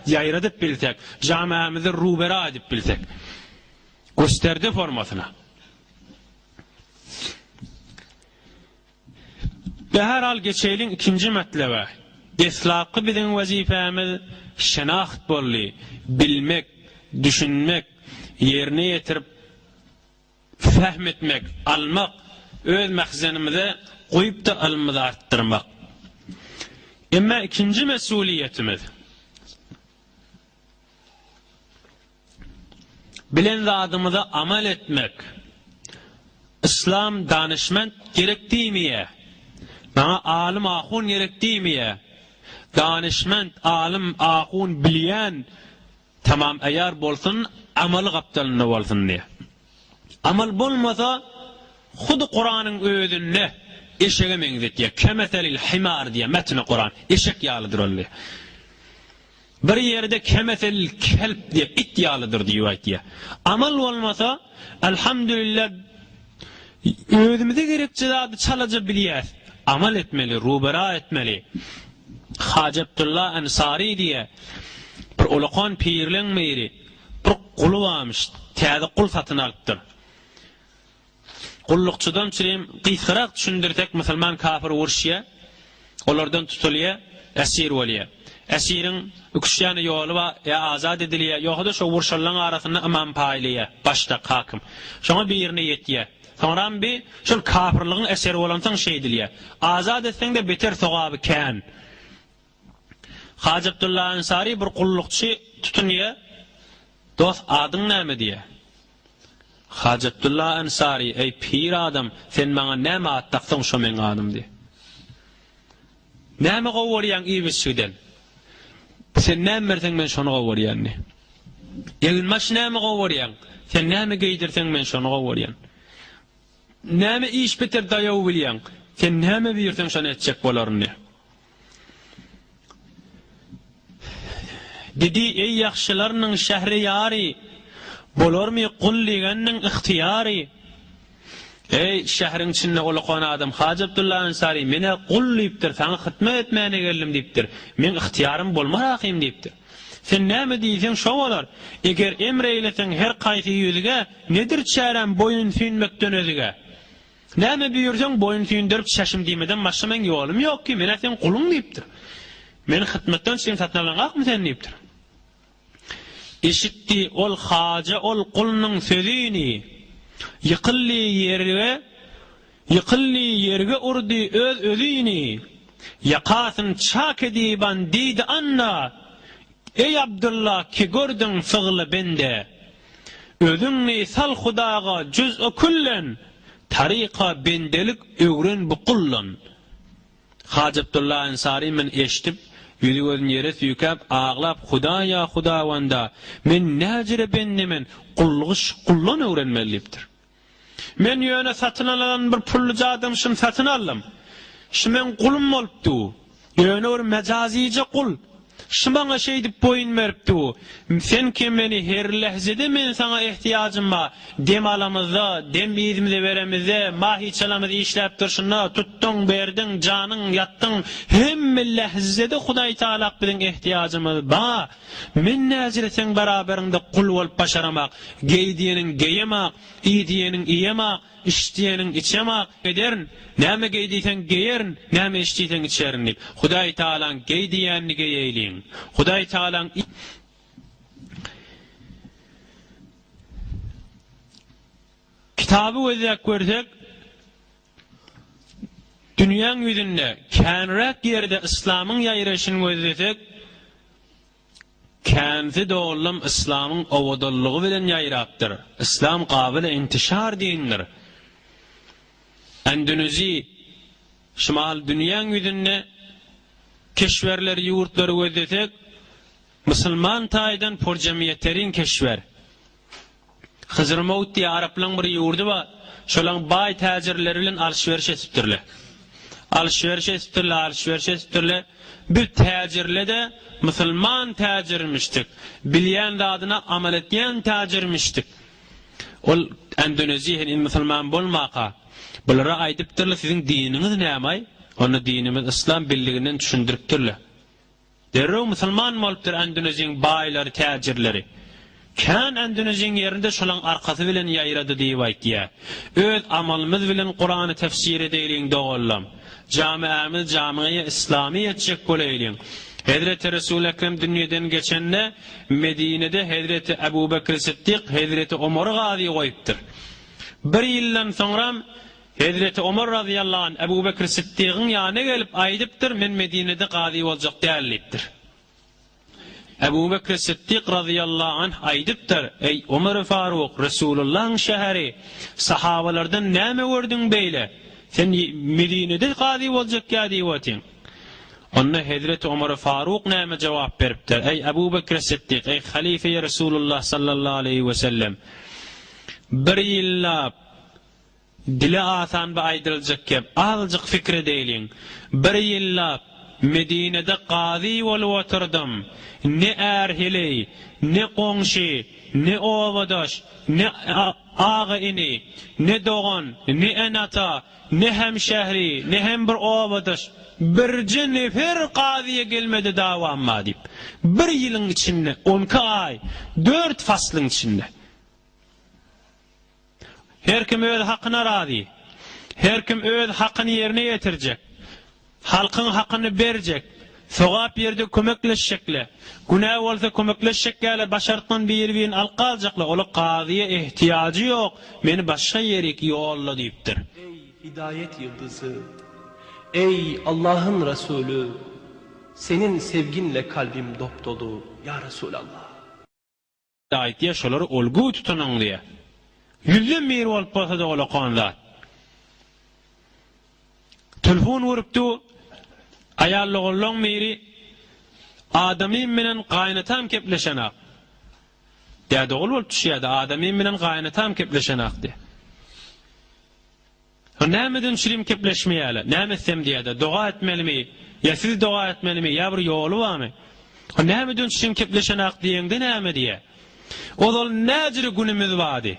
[SPEAKER 1] yayradıp bilsek, camiamızı rubera edip bilsek. Gösterdi formasına. Beherhal geçeylin ikinci metlebe. Eslakı bizim vazifemiz şenaht bolli, bilmek, düşünmek, yerine yetirip fehmetmek, almak, öz mehzenimize koyup da alımızı arttırmak. Ama ikinci mesuliyetimiz bilen zadımıza amel etmek, İslam danışment gerektiğimiye, bana alim ahun gerektiğimiye, danışment, alim ahun bilen, tamam eğer bolsun, amalı kaptalını bolsun diye. Amal bolmasa, hudu Kur'an'ın öğüdünne, eşeğe mengzet diye, kemeselil himar diye, metni Kur'an, eşek yağlıdır öyle. Bir yerde kemeselil kelp diye, it yağlıdır diye. Amal olmasa, elhamdülillah, öğüdümüze gerekçe adı çalaca biliyaz. Amal etmeli, rubera etmeli. Hacı Abdullah Ensari diye, bir ulukan pirlen meyri, bir kulu varmış, teyze kul satın alıptır. Kullukçudan çireyim, kıyıkırak düşündürtek Müslüman kafir vurşiye, onlardan tutuluya, esir oliye. Esirin ukuşyanı yolu var, ya azad ediliye, yoxuda şu vurşallan arasında imam payliye, başta hakim. Şuna bir yerine yetiye. Sonra bir, şu kafirliğin eseri olansan şey diliye. Azad etsen de beter soğabı kan. Hacı Abdullah Ensari bir kullukçu tutunuya, dost adın ne diye. Hacı Abdullah Ensari, ey pir adam, sen bana ne mi attaqsan şu men adım diye. Ne mi qovuriyan iyi bisüden? Sen ne mersen ben şunu qovuriyan ne? Elmaş ne mi qovuriyan? Sen ne mi giydirsen ben şunu qovuriyan? Ne mi iş biter dayağı biliyan? Sen ne mi birsen şunu etcek boların ne? Dedi ey yaxşılarının şehriyari, bolar mı kulliganның ihtiyari? Ey şehrin içinde olukan adam Hacı Abdullah Ensari mene kul deyiptir, sana hıtmet etmeyene geldim deyiptir. Men ihtiyarım bolma rakıyım deyiptir. Sen ne mi deysen şo olar? Eger emreylesen her kaysi yüzüge nedir çarem boyun süynmekten özüge? Ne mi buyursan boyun süyündürüp şaşım demeden başka men yolum yok ki, mene sen kulun deyiptir. Men hıtmetten sen satın alan kak mı sen deyiptir. İşitti ol haca ol kulunun sözünü, yıkıllı yerge urdu öz özünü, yakasın çak ediban deydi anna, ey Abdullah ki gördün fığlı bende, özünni sal hudağa cüz'ü kullen, tarika bendelik öğren bu kullun. Hacı Abdullah Ensari men eşitip, yüzü gözün yere süykep, ağlap, Hudaya Hudavanda, men necire bendemen, kullun öğrenmeliyiptir. Men yöne satın alan bir pulluca adamşım satın allam. Şimen kulum oluptu. Yöne bir mecazice kul. Şımana şey dip boyun veriptu. Sen ki meni her lehzede men sana ihtiyacım var. Dem alamızda, dem bizimize veremizde, mahi çalamızı işlep durşuna, tuttun, verdin, canın, yattın. Hem lehzede Huday Teala bizim ihtiyacımız var. Men nezire sen beraberinde kul olup başaramak, geydiyenin geyemak, iydiyenin iyemak, İştiyenin içemak ederin, näme geydiysen geyerin, näme iştiysen içerin deyip. Huday Teala'nın geydiyenini geyeyliyin. Huday Teala'nın kitabı özek görsek, dünyanın yüzünde, känrak yerde İslam'ın yayrışını özesek, känzi doğullum İslam'ın ovadallığı bilen yayraptır. İslam qabili intişar dindir. Endonezi, şimal dünyanın yüzünde keşverler, yurtları ödetek, Müslüman taydan por cemiyetlerin keşver. Hızır Mevut diye Araplan bir yurdu var, şolan bay tacirleriyle alışveriş etiptirler. Alışveriş etiptirler. Bir tacirle de Müslüman tacirmiştik. Bilyen de adına amel etyen tacirmiştik. Ol Endonezi Müslüman bolmaka. Bulara aydıptırlar sizin dininiz ne amay? Onu dinimiz İslam birliğinden düşündürüptürler. Derrev Müslüman mı oluptur Endonezi'nin bayları, tacirleri? Kan Endonezi'nin yerinde şolan arkası bilen yayradı deyip ya. Öz amalımız bilen Kur'an'ı tefsir edeylin doğullam. Camiamiz camiye İslami yetecek boleylin. Hazreti Resul-i Ekrem dünyadan geçenle Medine'de Hazreti Ebu Bekir Siddiq, Hazreti Ömer Gazi koyuptur. Bir yıldan sonra Hazreti Ömer radıyallahu anh Ebu Bekir Siddiq'ın yanına gelip aydıptır, men Medine'de gazi olacak değerliyiptir. Ebu Bekir Siddiq radıyallahu anh aydıptır. Ey Ömer Faruk, Resulullah'ın şehri, sahabalardan näme gördün beyle? Sen Medine'de qadi olacak ya diýetin. Onda Hazreti Ömer Faruk näme cevap beripdir? Ey Ebu Bekir Siddiq, ey halife Resulullah sallallahu aleyhi ve sellem, bir ýyllap dile asan bir aýdyljakken azjyk fikre deýliň. Bir ýyllap Medine'de qadi bolup oturdum. Ne erhili, ne qoňşy, ne owadaş, ne ağa ini, ne dogan, ne enata, ne hemşehri, ne hem bir owadaş, birce nefer qadiye gelmedi dawamma diýip. Bir ýylyň içinde 12 ay, 4 faslyň içinde. Her kim öz hakyna razy. Her kim öz hakyny ýerine ýetirjek. Halkın hakkını berjek. Sogap yerde kömekleşecekler. Günah bolsa kömekleşecekler. Başartman bir alqaljaklar. Ola qaziye ihtiyacı yok. Meni başka yerik yolla deyipdir.
[SPEAKER 2] Ey hidayet yıldızı, ey Allah'ın Resulü, senin sevginle kalbim dopdolu ya Resulallah.
[SPEAKER 1] Ayet yaşaları olgu tutunan diye. Yüzün bir olup bolsa da ola qanzat. Telefon vurupdu. Ayallygyň meri adamy menen gaýnatam kepleşenak. Däde ol bolup düşýärdi. Adamy menen gaýnatam kepleşenakdy. Nämeden şirim kepleşmeýärler? Näme etsem diýärdi? Doga etmelimi? Ya siz doga etmelimi? Ya bir ýoly barmy? Nämeden şirim kepleşenak diýende näme diýär? Ol näjiri günimiz bardy.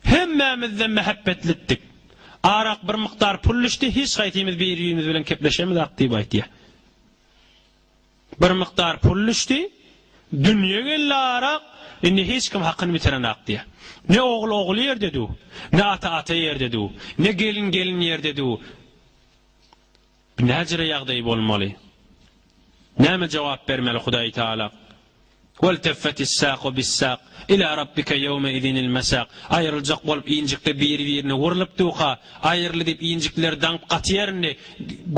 [SPEAKER 1] Hemmämizden mehabbetlikdik. Arak bir miktar pulluştu, hiç gaýtymyz bir-birimiz bilen kepleşemedik diýip aýtdy. Bir miktar pulluştu, dünýe geldi arak, indi hiç kim hakyny bitirenak diýär. Ne oğul oğul yer dedi, ne ata ata yer dedi, ne gelin gelin yer dedi. Näjire ýagdaý bolmaly? Näme jogap bermeli Hudaý Taala? وَالْتَفَّتِ السَّاقُ بِالسَّاقِ إِلَى رَبِّكَ يَوْمَئِذٍ الْمَسَاقُ Ayrıljak bolup iyinjikde bir-birine wurlup duqa, ayrıly dip iyinjikler danp gatýarny,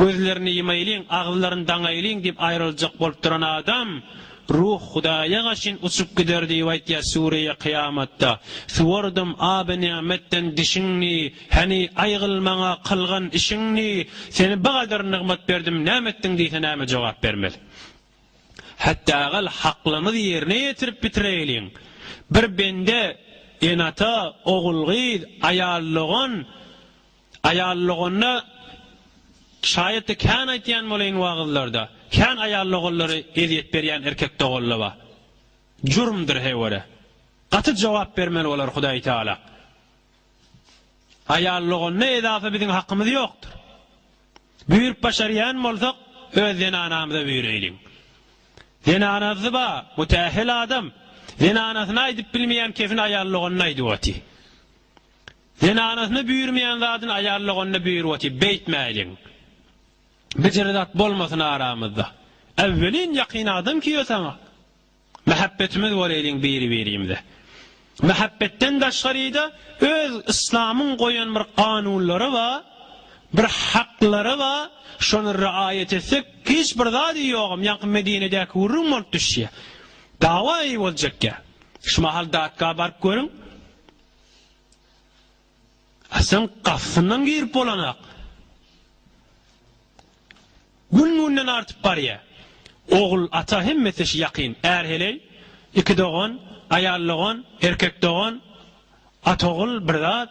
[SPEAKER 1] gözlerini ýymaýlyň, agzlaryny daňaýlyň dip ayrıljak bolup duran adam ruh Hudaýa gaşyn uçup gider diýip aýtýar Sure-i Kıyamatda. Suwardym abi nimetten dişiňni, hani aýgylmaňa kılgan işiňni, seni bu kadar nimet berdim, näme etdiň diýse näme jogap bermeli? Hatta gal haklymyzy ýerine ýetirip bitirelin. Bir bende enata oğulgy ayallygyny şaýat kan aýtýan bolan wagtlarda kan ayallygylary eziyet berýän erkek dogollaba jurumdyr hewara. Gaty jogap bermeli bolar Hudaý Taala. Ayallygyny edafa biziň hakkymyz ýokdur. Büyür başarýan bolsak öz zenanamyza büýreýin. Zenanasy ba, mutahhil adam. Zenanasyny aýdyp bilmeýän kefin ayallygyny aýdypty. Zenanasyny büýürmeýän zadyň ayallygyny büýürýär, beýtmäýin. Bejeridat bolmasyn aramyzda. Evvelin ýaqyn adam ki ýötama. Mehabbetimiz bolaylyň biri-birimizde. Mehabbetten daşgaryda öz İslamyň goýan bir kanunlary bar, bir haklary bar. Şonu riayet etsek hiç bir zat ýogum. Ýaqyn Medine'däki urun bolup düşýär. Dawa boljak ya. Şu mahal datga barıp görün. Asan kafından girip bolanak. Gün-günden artyp barýar. Oğul ata hemmesi ýaqyn. Erheley, iki dogan, ayallygan, erkek dogan, atoğul bir zat.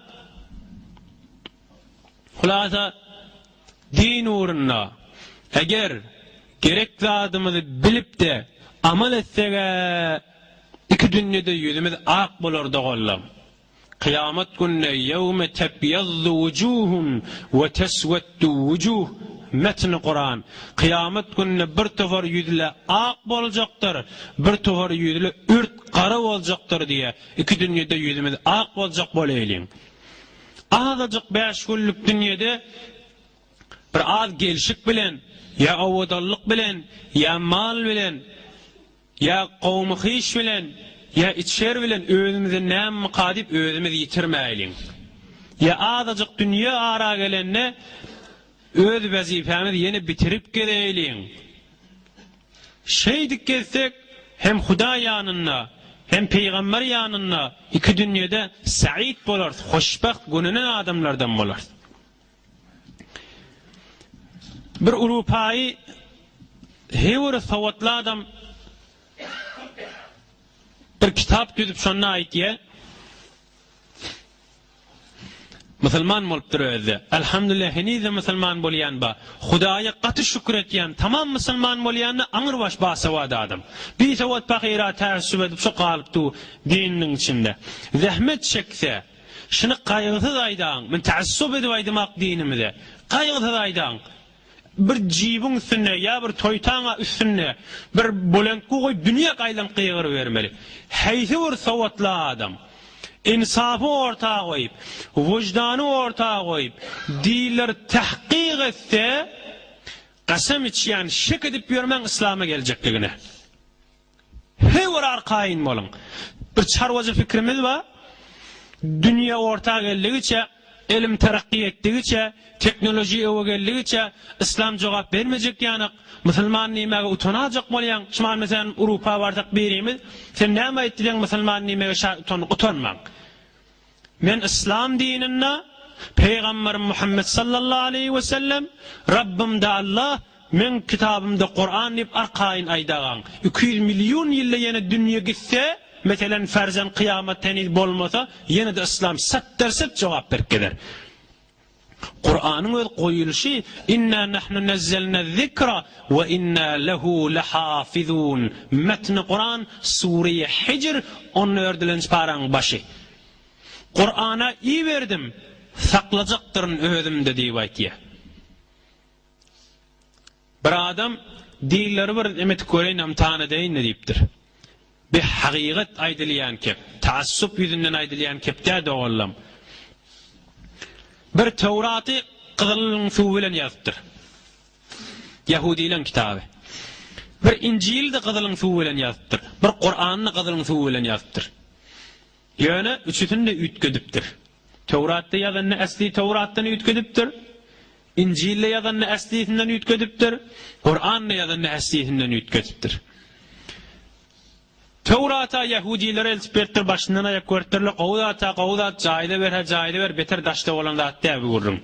[SPEAKER 1] Hulasa din uğruna eger gerek zadymyzy bilip de amal etsek iki dünýede ýüzümiz ak bolar dogallam. Kıyamet gününe yevme tebyazzu vujuhun ve tesveddu vujuh metni Kur'an. Kıyamet gününe bir tovar yüzle ak bolacaktır, bir tovar yüzle ürt qara bolacaktır diye iki dünýede yüzümiz ak bolacak bolaylyň. Azajyk 5 günlük dünýede bir az gelişik bilen, ya awodallyk bilen, ya mal bilen, ya qowmy hiç bilen, ya içer bilen özümizde näme qadyp özümizi ýitirmäýliň. Ya azajyk dünýä ara gelenne öz wezifämizi ýene bitirip gelýliň. Şeýdik gelsek hem Huda ýanyna, hem Peygamber ýanyna iki dünýede saýid bolar, hoşbaht gününen adamlardan bolar. Bir Urupaý hewr sawatly adam bir kitap düzüp şonna aýtdy. Musulman bolup durýar. Elhamdülillah henize musulman bolýan ba. Hudaýa gaty şükür etýän tamam musulman bolýanny aňyr baş basawad adam. Bir sawat pakyra tärsüp edip şu galypdy dininiň içinde. Zähmet çekse, şunu gaýgysyz aýdan, men tässup edip aýdymak dinimizde. Gaýgysyz aýdan. Bir jibin üstüne ya bir toytaňa üstüne bir bolenku goý dünýä gaýlan gyýgyr bermeli. Heýse bir sawatly adam. İnsafı ortağa koyup, vicdanı ortağa koyup, dilleri tahqiq etse, qasam içýän, şek edip ýörmäň İslam'a gelecekligine. Hewr arkaýyn bolun. Bir çarwajy fikrimiz var. Dünýä ortağa geldigiçe, elim terakki etdigiçe, teknoloji öwe geldigiçe, İslam jogap bermejek ýanyk, musulman nimäge utanajak bolýan, şuman meselem Urupa bardak berimiz, sen näme aýtdyň musulman nimäge utanmaň. Men İslam dinine, Peygamber Muhammed sallallahu aleyhi ve sellem, Rabbim da Allah, men kitabımda Kur'an dip arkaýyn aýdagan. 200 milyon ýylla ýene dünýe gitse, meselen ferzan kıyamet teniz bolmasa, yine de İslam sattersep cevap berip gider. Kur'an'ın öz koyuluşu inna nahnu nazzalna zikra ve inna lehu lahafizun. Metni Kur'an Sure-i Hicr onun ördülen paran başı. Kur'an'a iyi verdim, saklajaktırın özümde diýip aýtdy. Bir adam dilleri bir emet göreýin imtihan edeýin diýipdir. Bir hakikat aýdylýan kep, taassup ýüzünden aýdylýan kepde dogullam. Bir Tevratı qızıl suw bilen ýazypdyr. Yahudileň kitaby. Bir İncil de qızıl suw bilen ýazypdyr. Bir Kur'an'y qızıl suw bilen ýazypdyr. Ýöne üçüsini de ütkedipdir. Tevratda ýazanny asli Tevratdan ütkedipdir. İncilde ýazanny aslisinden ütkedipdir. Kur'an'da ýazanny aslisinden ütkedipdir. Tevrata Yahudiler elçipertir başından ayak görtürlü qowdat jaýda ber beter daşda bolanda atdy gurrun.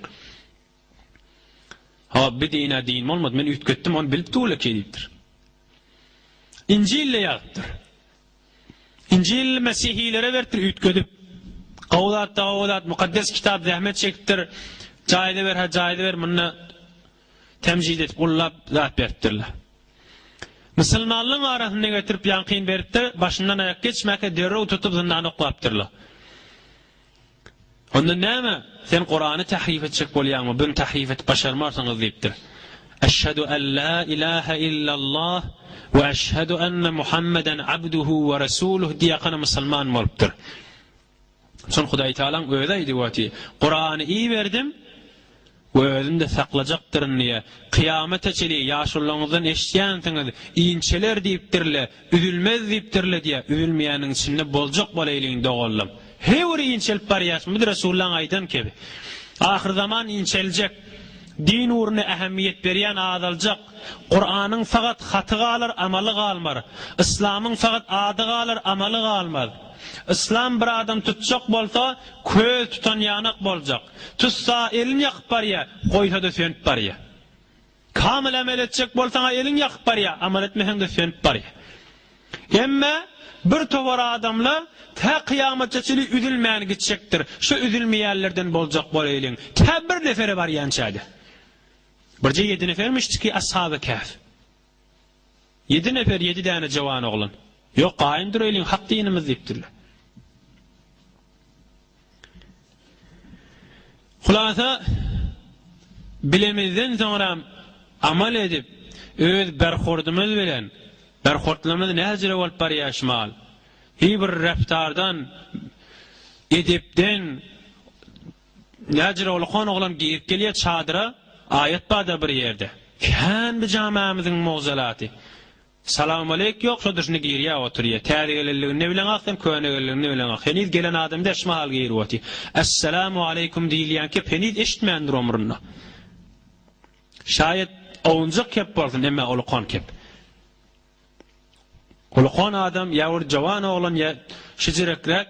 [SPEAKER 1] Ha bir dine din bolmady men ütgetdim onu bilip tuğla kedipdir. İncil'le ýazdyr. İncil Mesihilere vertir ütkedip qowdat mukaddes kitap zähmet çekipdir. Jaýda ber munna temjid etip gullap zat beripdirler. Müslümanlığın arasında getirip yankın verip de başından ayak geçmeke derrew tutup zından oklaptırlar. Onda näme? Sen Kur'an'ı tahrif etjek bolýanmy? Bunu tahrif etip başarmarsaňyz diýipdir. Eşhedü en la ilahe illallah ve eşhedü enne Muhammeden abduhu ve resuluhu diýäkany musulman bolupdyr. Son Hudaý Taala öýde aýdy Kur'an'ı iyi verdim. Ve özünde saklajaktyryn diye kıyamete çeli yaşullaňyzdan eşitýänsiňiz iňçeler diýipdirle üzülmez diýipdirle diye üzülmeýäniň içinde boljak bolaylygyny dogullam. Hewr iňçelip barýasmy Resulullah aýdan keby. Ahir zaman iňçeljek, din uğruna ähemmiyet berýän azaljak. Kur'anyň fakat haty galar, amaly galmar. İslamyň fakat ady galar, amaly galmaz. İslam bir adam tutacak bolsa, köz tutan yanak boljak. Tutsa elin yakıp barya, koysa da sönüp barya. Kamil amel etjek bolsaň elin yakıp barya, amal etmesen de sönüp barya. Emme bir tovar adamlar ta kıyametçili üzülmän gitjekdir. Şu üzülmeýärlerden boljak bolaylyň. Ta bir nefere barýançady. Birje 7 nefermişdi ki Ashab-ı Kehf. 7 nefer 7 tane jawan oglan. Yok gaýyn durýalyň hak dinimiz diýipdirler. Hulasa bilemizden sonra amal edip öz berhordumuz bilen berhordlarymyzy näzire bolup barýaşmal. Bir reftardan edipden näzire olgan oglan giyip gelýär çadyra ayet bada bir ýerde. Kan bir jamaamyzyň mowzalaty. Salam aleyk yok şu dışını giriya oturuyor. Tarigeliliğini ne bilen aktem, köynegeliğini ne bilen aktem. Heniz gelen adamda eşmahal giyir oti. Esselamu aleykum deyilyen ki heniz eşitmeyendir omrunna. Şayet oğuncak kep bolsun emme olu kon kep. Ulqon adam yavur jawan oğlan ya şijirekrek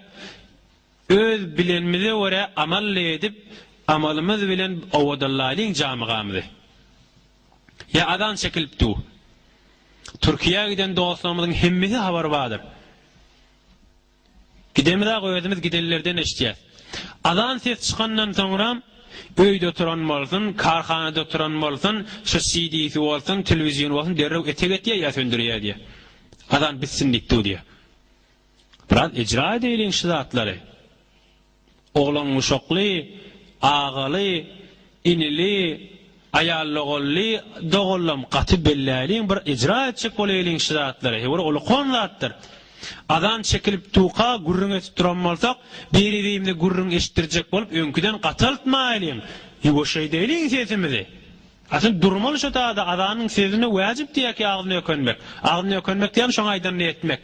[SPEAKER 1] öz bilenmize göre amal edip amalımız bilen awadallalyň jamygamyzy. Ya adan çekilipdi. Türkiýe giden dostlarymyzyň hemmesi habar bardyr. Gidemide özümüz gidellerden eşitýär. Adan ses çykandan soňra öýde oturan bolsun, karhanada oturan bolsun, şu CD-si bolsun, telewizion bolsun, derrew etek etýär ýa söndürýär diýe. Adan bitsin diýdi diýe. Biraz icra edýän şu zatlary. Oğlan uşakly, ağaly, inili, ayallygly, dogullam gaty belläliň bir icra etjek bolýan şu zatlary. Hewur ulqon zatdyr. Adan çekilip tuqa gurrun etip turan bolsak, biri-birimde gurrun eşittirjek bolup öňküden gataltmaýlyň. Ýa şey diýiliň sesimizi. Aslında durmaly şu taada adanyň sesine wajip diýeki agzyny ökönmek. Agzyny ökönmek diýen şoňa aýdan etmek.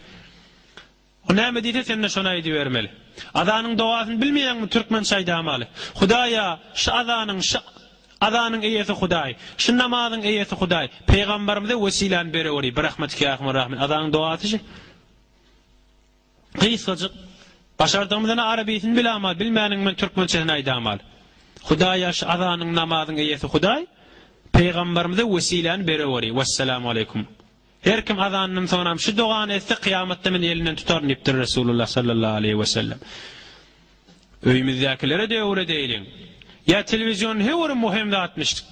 [SPEAKER 1] O näme diýse sende şoňa aýdy bermeli. Adanyň dogasyny bilmeýänmi türkmen şaýdamaly. Hudaýa şu adanyň eýesi Hudaý, şu namazyň eýesi Hudaý. Peýgamberimize wesilen berýär. Bir rahmetke rahmet. Adanyň dogasy Qysgaçyk başardığımdan Arabisini bilamal, bilmeýäniň men türkmençesini aýdamal. Hudaýa şu adanyň namazyň eýesi Hudaý, peýgamberimize wesilen berýär. Wassalamu aleykum. Her kim azanyň soňra şu dogany etse kıyamatda men elinden tutar diýipdir Resulullah sallallahu aleyhi ve sellem. Öýümüzdäkilere de öwre diýilen. Ya telewizyon hewr muhim zatmışdyk.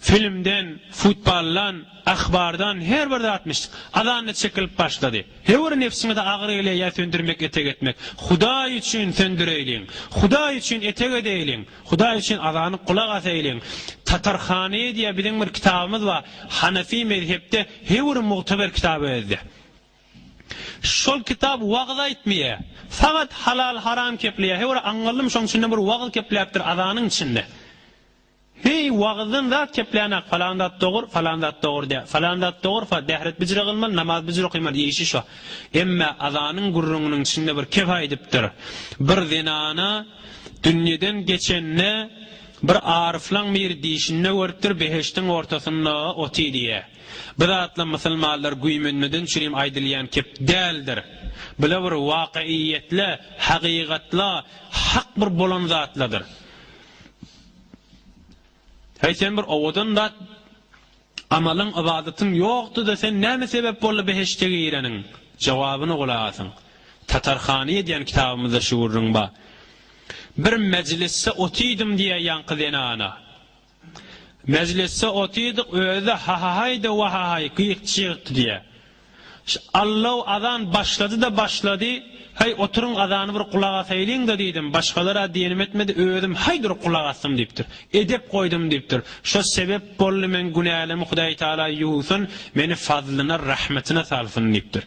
[SPEAKER 1] Filmden, futboldan, ahbardan her bir atmışdyk. Adany çekilip başlady. Hewr nefsini de agyr ile ýa söndürmek etek etmek. Hudaý üçin söndüreýliň. Hudaý üçin etek edeýliň. Hudaý üçin adany kulak asaýliň. Tatarhany diýe biziň bir kitabymyz bar. Hanefi mezhepde hewr muhtabar kitaby edi. Şol kitap wagt aýtmaýar. Faqat halal haram kepliýär. Hewr aňlarlym şoň üçin bir wagt kepliýärdir adanyň içinde. Hey wagtdan zat keplänek falandat dogry, falandat dogry diýär. Falandat dogry fa dehret bijre gylmaly, namaz bijre kıymaly ýeşi şo. Emma azanyň gurrunyň içinde bir kefa edipdir. Bir zinana dünýeden geçenne bir ariflaň bir diýişine görüpdir beheştiň ortasynda oty diýär. Bir atla musulmanlar güýmenmeden çyrim aýdylýan kep däldir. Bile bir waqiýetli, haqiqatly, haq bir bolan zatladyr. Hey sen bir owadan da amalyň ibadetin ýokdy da sen näme sebep boldy beheştege gireniň? Jawabyny gulaýasyň. Tatarhany diýen kitabymyzda şu gurrun bar. Bir meclisse otýdym diýe ýanky denana. Meclisse otýdyk öýde ha-ha-haýda wa-ha-hay gyýyk-çygyk diýe. Allah adan başlady da başlady. Hay oturun adany bir kulak asaýlyň da diýdim. Başgalara diýenim etmedi, özüm haydyr kulak asym diýipdir. Edep goýdum diýipdir. Şo sebep boldy men günälerimi Hudaý Taala ýuwsun, meni fazlyna, rahmetine salsyn diýipdir.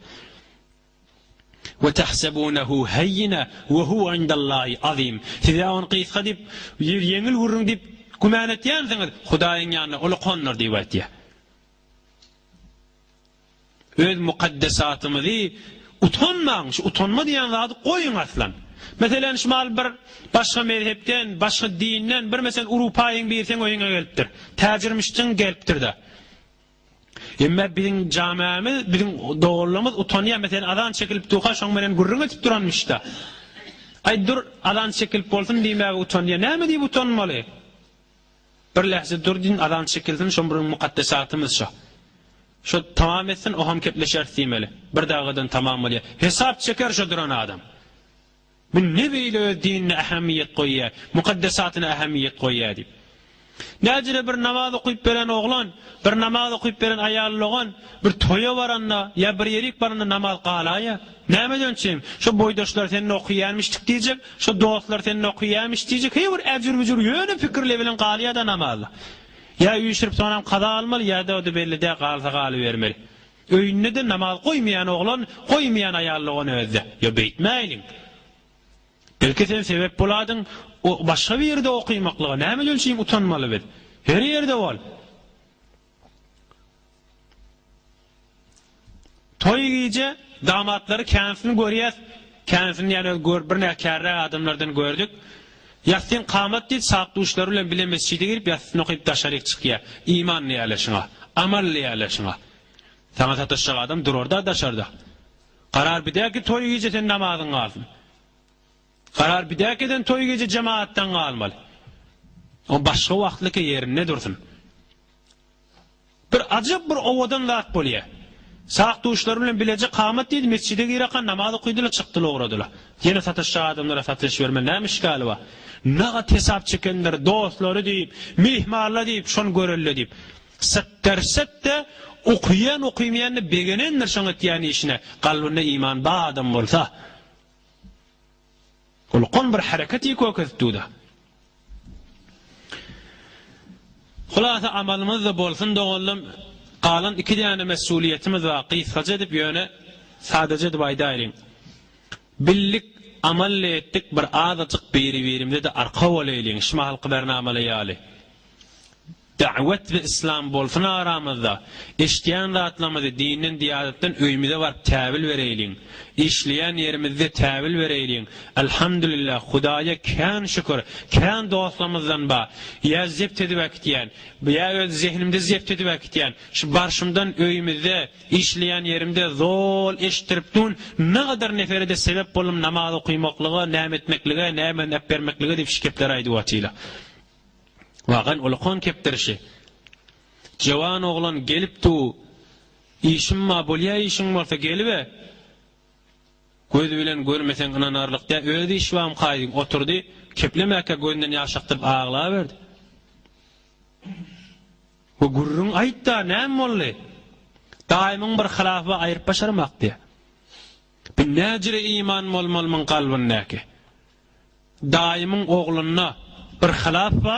[SPEAKER 1] Ve tahsabunahu hayyina ve huwa indallahi azim. Size on qysga diýip, ýeňil gurrun diýip güman etýänsiňiz, Hudaýyň ýanyna ulqanlar diýip aýtdy. Öz mukaddesatymyzy utanmaň, şu utanma diýen zady goýun aslan. Meselen şumal bir başga mezhepden, başga dinden bir meselen Urupaýyň birsen oýuňa gelipdir. Täjirmişçiň gelipdir da. Emma biziň jamiýamiz, biziň dogurlarymyz utanýar. Meselen adan çekilip tuqa şoň menen gurrun etip duranmışda. Ay dur adan çekilip bolsun diýmäge utanýar. Näme diýip utanmaly? Bir lahza dur diýin adan çekilsin şoň bir mukaddesatymyz şo. Şu tamam etsin o ham kepleşer diýmeli. Bir dağıdan tamam bolýar. Hesap çeker şu duran adam. Bu ne beýle dinine ähemmiýet goýýar, mukaddesatyna ähemmiýet goýýar diýip. Näjire bir namaz okuyup beren oglan, bir namaz okuyup beren aýallygan, bir toýa baranda ýa bir ýerik baranda namaz galaýa. Näme dönçem? Şu boýdaşlar seni okuýarmyşdyk diýjek, şu dostlar seni okuýarmyş diýjek. Heýür äjür-büjür ýöne pikirle bilen galýa da namazla. Ya üýşirip sonam qada almaly, ya da ody belli de galsa galy bermeli. Öýünde de namaz goýmaýan oglan, goýmaýan aýallygyny özde. Ya beýtmäýliň. Belki sen sebep boladyň, o başga bir ýerde okuýmaklyga näme ölçeýim utanmaly bed. Her ýerde bol. Toý giýje damatlary känsini görýär. Känsini ýa-da bir näkärre adamlardan gördük. Yasin qamat diýip saqduşlar bilen bilemesçide girip yasin okyp daşaryk çykýar. İman ýalaşyňa, amal ýalaşyňa. Taňa tatışyk adam durarda daşarda. Karar bidäki toy geceden namazyň galsyn. Karar bidäkiden toy gece jemaatdan galmaly. O başga wagtlyky ýerinde dursun. Bir ajyp bir owadan zat bolýar. Saat duşlar bilen bileje qamat diýdi, mescide girekan namaz okuydylar, çykdylar, ogradylar. Ýene satışçy adamlara satış bermeli, näme işgali bar? Naga hesap çekenler, dostlary diýip, mihmanlar diýip, şonu görelli diýip. Sattersetde okuyan okuýmaýanny begenenler şoňa etýän işine, galbyna iman ba adam bolsa, ulqon bir hareketi kökezdiýdi. Hulasa amalymyz da bolsun doňalym, qalan iki tane mesuliyetimiz var. Qysaca edip ýöne sadece dip aýdaýyn. Billik amal etdik, bir azaçyk biri-birimde de arka bolaylyň, şima halky bernamalaýaly. Da'wet ve İslam bolsun aramızda. Eşdiýän zatlarymyzy diniň diýadatdan öýmide barp täwil bereýliň. İşleýän ýerimizde täwil bereýliň. Elhamdülillah, Hudaýa kän şükür, kän dostlarymyzdan ba. Ýa zept edip wakitýän, ýa öz zihnimde zept edip wakitýän. Şu barşymdan öýmizde, işleýän ýerimde zol eşdiripdün, nägadar neferede sebep bolum namaz okuýmaklyga, näme etmeklige, näme bermeklige diýip şikepler aýdyp atýlar. Vagan ulqon keptirişi. Jawan oglan gelipdi. İşim ma bolýa, işiň bolsa gelibe. Göz bilen görmesen inanarlykda özi işbam qaýdyň, oturdy, keplemäke gönden ýaşakdyp ağlap berdi. Bu gurrun aýtda näme boldy? Daimyň bir hilafy aýryp başarmak diýe. Bir näjire iman bolmalyň galbyndaky. Daimyň oglunyna bir hilafy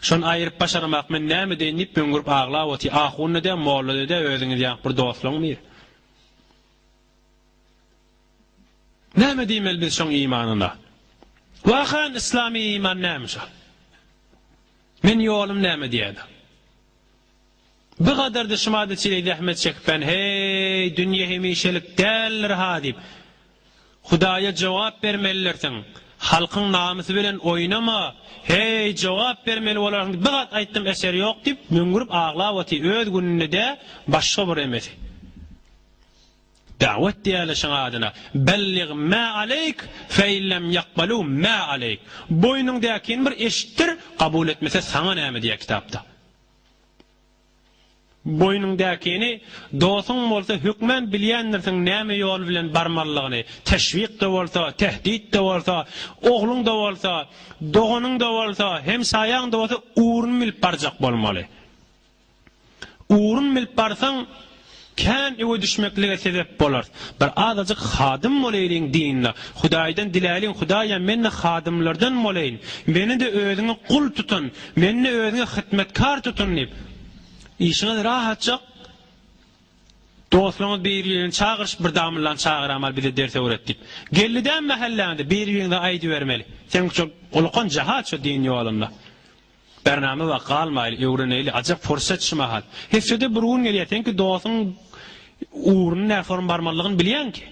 [SPEAKER 1] şon aýryp başarmak men näme diýip öňürüp ağlap oty, ahuny da mollady da özüňiz ýa bir dostlaryňmy? Näme diýmeli biz şoň imanyna? Wahan islami iman näme? Men ýolum näme diýedi? Bu kadar da şumada çileydi Ahmet Çekpen, hey dünýä hemişelik däldir ha diýip. Hudaýa jogap bermelilersiň. Halkyň namysy bilen oýnama, hey jogap bermeli bolarsyň. Bir gat aýtdym, eser ýok diýip, müňürüp ağlap oty, öz gününde de başga bir emesi. Da'wet diýäle şoňa adyna, bellig ma aleyk fe illem yaqbalu ma aleyk. Boýnuňdakyny bir eşitdir, kabul etmese saňa näme diýär kitapda. Boýnuňdakyny dostuň bolsa hükmen bilýändirsiň näme ýol bilen barmalygyny, teşwik de bolsa, tehdit de bolsa, ogluň da bolsa, doganyň da bolsa, hem saýaň da bolsa uğrun bilip barjak bolmaly. Uğrun bilip barsaň kän ewe düşmeklige sebep bolar. Bir azaçyk hadım bolaylyň dinle. Hudaýdan diläliň, Hudaýa menne hadymlardan bolaýyn. Meni de özüňe kul tutun, meni özüňe hyzmetkar tutun diýip. İşiniz rahatçak, dostlarımız bir-birini çağırış, bir damırlan çağıramal, bir de derse öğrettik. Gelliden mahallende bir-birine aydı vermeli. Sen çok ulqan jahat şu din yolunda. Bername ve qalmaylı, öğreneyli, acaba fırsat şımahal. Hepsede bir uğun geliyor, sen ki dostun uğrunun ne form barmallığını biliyen ki.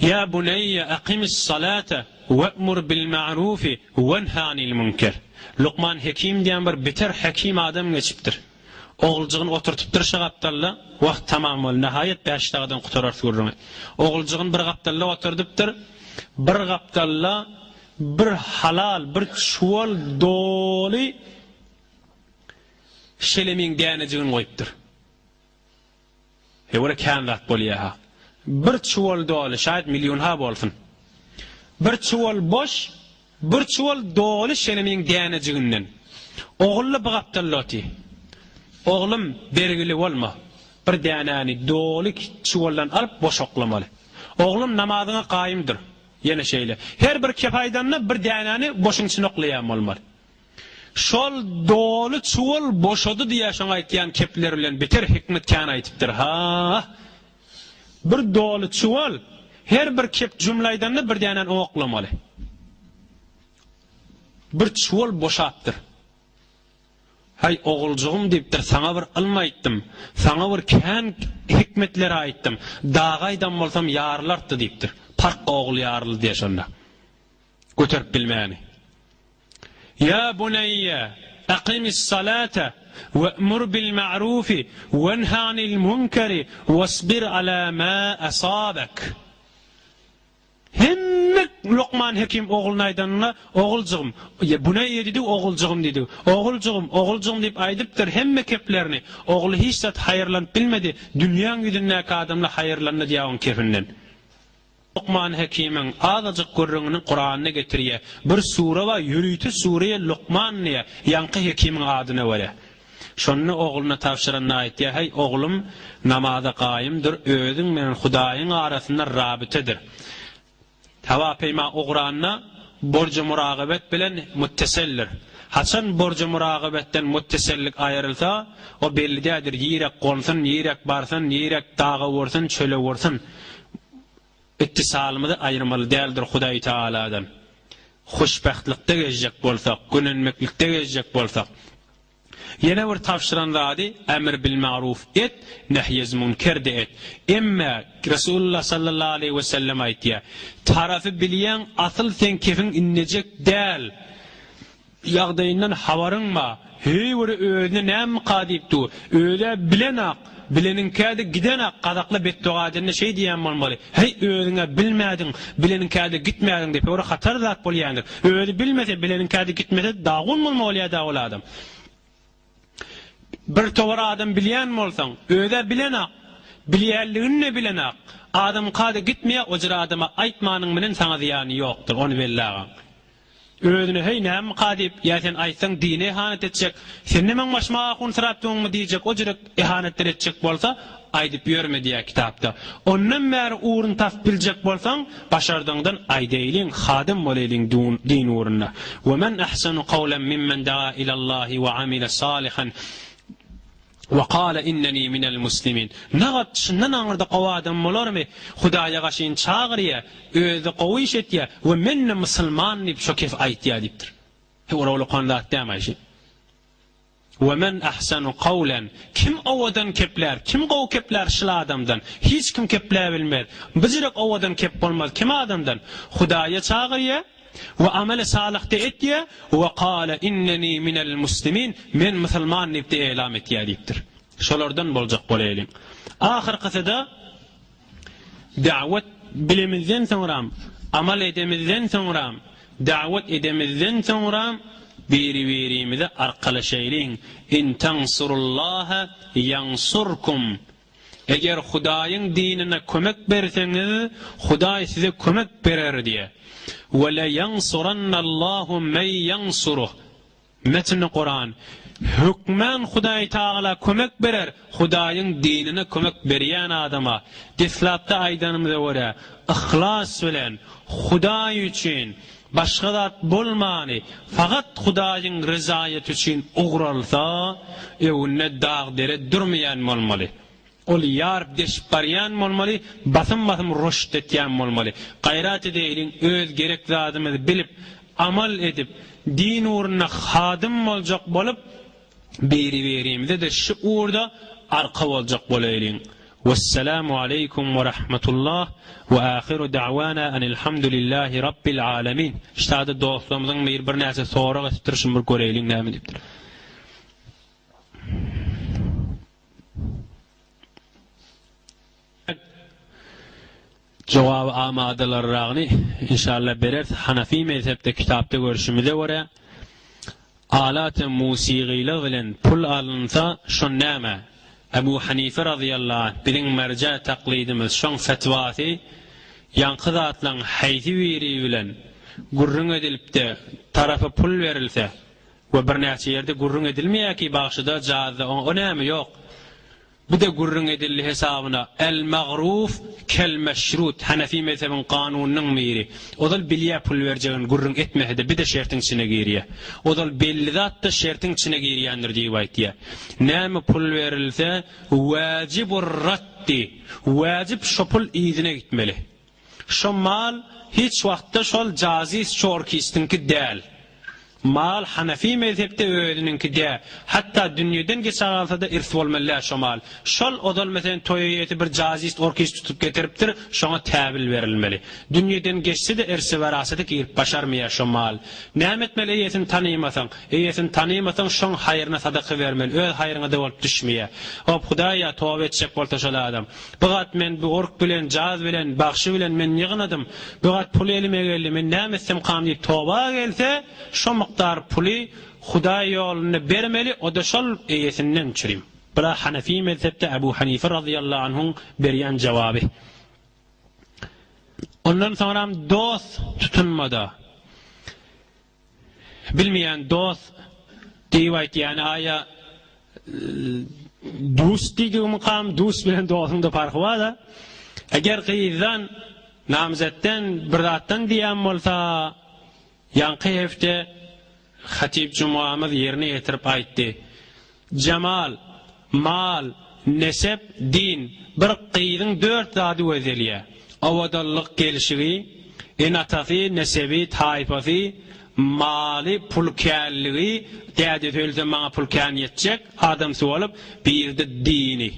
[SPEAKER 1] Ya bunayya aqimis salata ve'mur bil ma'rufi venhanil münker. Luqman Hakim diýen bir beter hakim adam geçipdir. Oğulcuğunu oturtupdir şu gapdalla, wagt tamam bol, nihayet 5 dağdan qutarar görürüm. Oğulcuğun bir gapdalla oturdupdir, bir gapdalla bir halal, bir çuval doli şelemin dänejigini goýupdyr. Hewre kanlat bolýar ha. Bir çuval doli, şaýat milyon ha bolsun. Bir çuval boş, bir çuval doli şelemin dänejigininden. Oğulla bir gapdallati. Oğlum bergili bolma. Bir dänäni doli çuvaldan alyp boşoklamaly. Oğlum namazyna qaýymdyr. Yine şeyle. Her bir kefaýdanna bir dänäni boşuň içine oklaýan bolmaly. Şol doli çuval boşody diýe şoňa aýtýan kepler bilen beter hikmet kan aýtypdyr. Ha. Bir doli çuval her bir kep jumlaýdanna bir dänäni oklamaly. Bir çuval boşapdyr. Hay oğulcuğum diýipdir, saňa bir ilm aýtdym, saňa bir kän hikmetler aýtdym. Dağaýdan bolsam ýarlardy diýipdir. Park oğul ýarly diýe şonda. Göterip bilmäni. Ya bunayya Aqimis salata ve'mur bil ma'rufi venha anil munkari vasbir ala ma asabak. Hemme Lokman Hakim oğluna aydanına oğulcuğum, buna yedidi oğulcuğum dedi. Oğulcuğum deyip aydıptır hemme keplerini. Oğlu hiç zat hayırlanıp bilmedi. Dünyanın yüzündeki adamla hayırlanı diyağın kefinden. Lokman Hakim'in azıcık gurrunun Kur'an'ını getiriyor. Bir sure var, yürüytü sureye Lokman niye? Yankı Hakim'in adına var ya. Şonunu oğluna tavşıranına ait ya, hey oğlum namaza qaimdir, özün menen Hudayın arasında rabitedir. Hava peyma Qur'anna borcu muraqabet bilen muttasildir. Hasan borcu muraqabetten muttasillik ayrılsa, o bellidir. Yirek qonsun, yirek barsun, yirek dağa vursun, çöle vursun. İttisalımızı ayırmalı değildir Huday Teala'dan. Hoşbahtlıkta gezecek bolsak, gününmeklikte gezecek bolsak. Yine bir tavşıran radi, emir bil ma'ruf et, nehyez münker de et. Emme Resulullah sallallahu aleyhi ve sellem aytiya, tarafı bilen asıl sen kefin innecek değil. Yağdayından havarınma, hey veri öğüne nem qadiptu, öğüne bilenak, bilenin kâde gidenak, qadakla bettuğadenne şey diyen olmalı. Hey öğüne bilmedin, bilenin kâde gitmedin deyip, orada hatar zat bol yandır. Öğüne bilmese, bilenin kâde gitmese, dağın olma olaya dağıl adam. Bir tovara adam bilen mi olsan, öde bilenak, bilyerliğinle bilenak, adam kâde gitmeye, o cıra adama aytmanın minin sana ziyanı yoktur, onu bellağın. Ödünü hey nem qadip, ya sen aytsan dine ihanet edecek, sen nemen başmağa kun sıraptığın mı diyecek, o cıra ihanetler edecek bolsa, aydıp yörme diye kitapta. Ondan beri uğrun taf bilecek bolsan, başardığından aydeylin, hadim boleylin din uğruna. وَمَنْ أَحْسَنُ قَوْلًا مِمَّنْ دَعَا إِلَى اللّٰهِ وَعَمِلَ صَالِحًا وقال إنني من المسلمين. Nağat şundan anırda qavadım bolar mı? Hudaya qaşyn çağırıya, özü qowiş etya ve men musulman dip şo kef aytya dipdir. Ora qandat demayşi. Ve men ahsanu qawlan, kim owadan kepler, kim qow kepler şıl adamdan, hiç kim kepler bilmez. Bizirek owadan kep bolmaz kim adamdan? Hudaya çağırıya ve amel salih de etye ve qala inneni minel muslimin, men musulman dip de elam etya dipdir. Şolardan bolacak bolaylim. Ahir qısada davet bilimizden sonra, amal edemizden sonra, davet edemizden sonra biri-birimize arkalaşayling. İn tansurullaha yansurkum. Eğer Hudayın dinine kömek berseniz, Huday size kömek verir diye. Ve la yansurannallahu men yansuruh. Metni Kur'an. Hükmen Huday Teala kömek verir, Hudayın dinine kömek beriyen adama. Deslatta aydanımıza göre, ihlas bilen, Huday için, başka zat bolmani, fakat Hudayın rızayet için uğralsa, evine dağ dere durmayan olmalı. Ol yarb deşip bariyan olmalı, basım roşt etyen olmalı. Gayrat edeylin, öz gerek zadımızı bilip, amal edip, din uğruna hadım olacak bolup, biri-birimize de şu uğurda arka olacak bolayling. Vesselamu aleykum ve rahmetullah ve ahiru da'vana enilhamdülillahi rabbil alamin. İşte adı dostlarımızın bir neyse sonra ısıtırışın bir göreyling neymi diptir. Cevabı amadelerrağını inşallah berer. Hanafi mezhepte kitapta görüşümüze göre alat-ı musigiyle bilen pul alınsa şun näme? Ebu Hanife radıyallahu anh bilin merca taklidimiz şun fetvası yankı zatlan hayti veri bilen gurrun edilip de tarafı pul verilse ve bir näçe yerde gurrun edilmeye ki bağışıda cazı o näme yok. Bu da gurrun edilli hesabına el-mağruf kel-meşrut Hanefi mezhebin kanununun miri. O da bilye pul vereceğin gurrun etmehede bir de şertin içine giriye. O da belli zat da şertin içine giriyendir diye vaytiye. Näme pul verilse vacibur raddi. Vacib şu pul izine gitmeli. Şu mal hiç vakta şol caziz çorkistinki değil. mal Hanefi mezhepde özüninki de hatta dünýeden geçen alsa da irs bolmaly şo mal. Şol odal mesen toýýety bir jazist orkestr tutup getiripdir, şoňa täbil berilmeli. Dünýeden geçse de irsi werasaty girip başarmaýar şo mal. Näme etmeli eýetin tanymasaň, eýetin tanymasaň şoň haýryna sadaka bermeli, öz haýryna da bolup düşmeýär. Hop Hudaýa tawba etjek bolsa şol adam. Bugat men bu ork bilen, jaz bilen, bagşy bilen men ýygnadym. Bugat pul elime geldi, men näme etsem kam diýip tawba gelse, şo miqdar puly Hudaý ýolyna bermeli, o da şol eýesinden çyryp. Bula Hanefi mezhepde Ebu Hanife radıyallahu anh'un berýän jawaby. Ondan sonra dost tutunmada. Bilmeýän dost diýip ýani aya dost diýgim kam dost bilen dostun da farky bar da. Eger gyýdan namzetden bir zatdan diýen bolsa, ýanky hefde Hatip Cuma'mız yerine getirip aýtdy. Cemal, mal, nesep, din bir qyýdyň 4 zady özelliği. Awadallyk gelişigi, enatafi, nesebi, taýpasy, mali, pulkänligi, däde tölse maňa pulkän ýetjek, adam bolup, birde dini.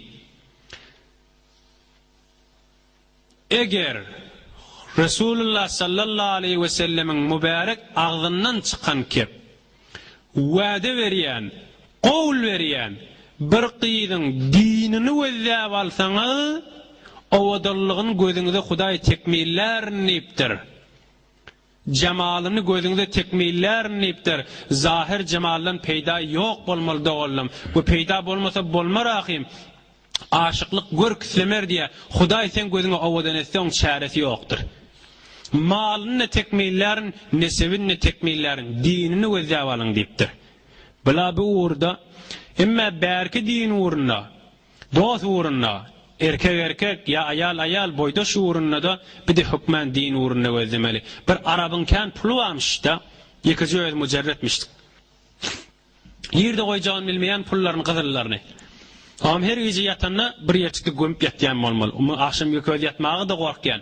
[SPEAKER 1] Eger Resulullah sallallahu aleyhi ve sellemin mübarek ağzından çıkan kep, wada berýän, gowl berýän bir qyýdyň dinini wezäp alsaňyz, awadalygyny gözüňizde Hudaý tekmillerniipdir. Jamalyny gözüňizde tekmillerniipdir. Zahir jamaldan peýda ýok bolmaly dogalym. Bu peýda bolmasa bolmarahym. Aşıklık görküslemer diye Hudaý sen gözüňe awadan etseň çäresi ýokdur. Malını tekmillerin, nesebini tekmillerin, dinini wezäp alyň diýipdir. Bula bu uğurda, emma berki din uğruna, dost uğruna, erkek ya ayal boydaş uğruna da bir de hükmen din uğruna wezemeli. Bir arabın kan pulu varmış da, ýekiji öz mücerretmişdik. Yerde goýjağyn bilmeýän pullaryny gyzyllarny. Am her gece yatanna bir ýerçikde gömüp ýatýan bolmaly. Umy akşam ýöküp ýatmagy da gorkýan.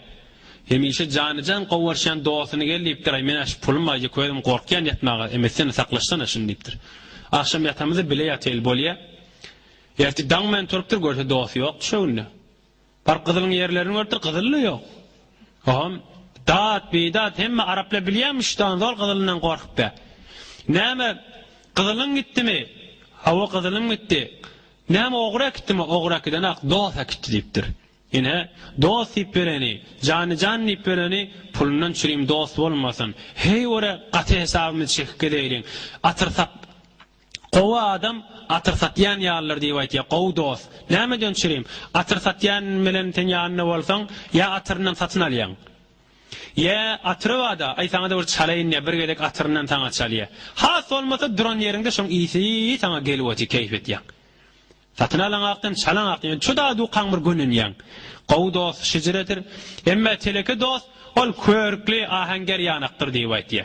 [SPEAKER 1] Hemişe janyjan gowurşan dostuny gelipdir. Men aş pulum var ýöküp gorkýan ýatmagy, emesini saklaşsana şunu diýipdir. Akşam ýatamyzy bile ýatyl bolýa. Erti daň men turupdyr görse dost ýok şöňde. Bar gyzylyň ýerlerini gördi, gyzyly ýok. Hom dat bidat hemme araplar bilýänmişdan zor gyzylyndan gorkup be. Näme gyzylyň gitdimi? Hawa gyzylyň gitdi. Näme ogra gitdimi? Ogra giden ak dost gitdi diýipdir. Ine dost ipireni, can ipireni pulundan çürüyüm dost bolmasın. Hey ora gaty hesabymyzy çekip gideýin. Atyrsak qowa adam atyr satýan ýarlar diýip aýtýar. Qow dost. Näme diýen çürüyüm? Atyr satýan bilen teňýanyny bolsaň, ya atyryndan satyn alýan. Ya atyrwada, aýsaňa da bir çalaýyn ya bir gelek atyryndan taňa çalýar. Has bolmasa duran ýerinde şoň isi taňa gelip oty keyf etýär. Satın alan aqdan çalan aqdan çuda duqan bir günün yan. Qow dost şejeredir. Emma teleke dost ol körkli ahanger yanaqdır diýip aýtdy.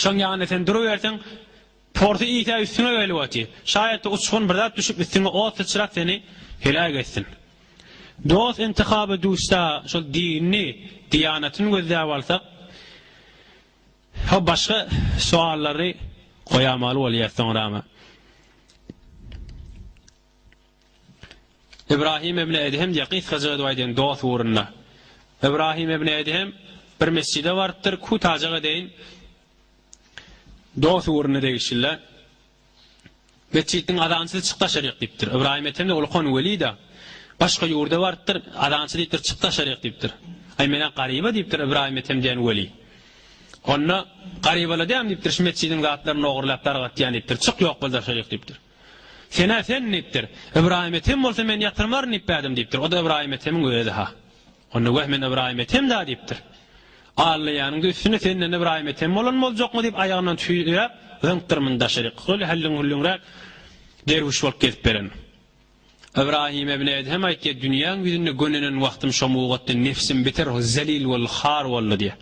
[SPEAKER 1] Şoň ýany sen duruversen porty ýete üstüne gelip aty. Şaýat uçgun bir zat düşüp üstüne ot sıçrat seni helak etsin. Dost intikabı dusta şol dinni, diýanatyny gözläp alsak ha başga suallary goýamaly bolýar soňrama. İbrahim ibn Edhem diýip gazaga doýdyn dost uğruna. İbrahim ibn Edhem bir mescide bardyr, ku tajaga deyin dost uğruna degişiller. Mescidin adansy çykda şerik diýipdir. İbrahim Edhem de ulkan weli da. Başga ýurda bardyr, adansy diýipdir çykda şerik diýipdir. Ay menen garyba diýipdir İbrahim Edhem diýen weli. Onna garybala diýem diýipdir, şu mescidin zatlaryny ogurlap targatýan diýipdir. Çyk ýok bolsa şerik diýipdir. Sen nipdir. İbrahim Ethem bolsa men ýatyrmar nipdim diýipdir. O da İbrahim Ethem'in gözü ha. Onu wehmen İbrahim Ethem da diýipdir. Allaýanyň üstüne senden İbrahim Ethem bolan boljokmy diýip aýagyndan tüýüp, öňtürmünde şerik. Gol hallüň derwiş bolup gelip beren. İbrahim ibn Edhem aýtdy, dünýäň ýüzünde gönünen wagtym şomugatdy, nefsim biter, zelil wal khar boldy diýe.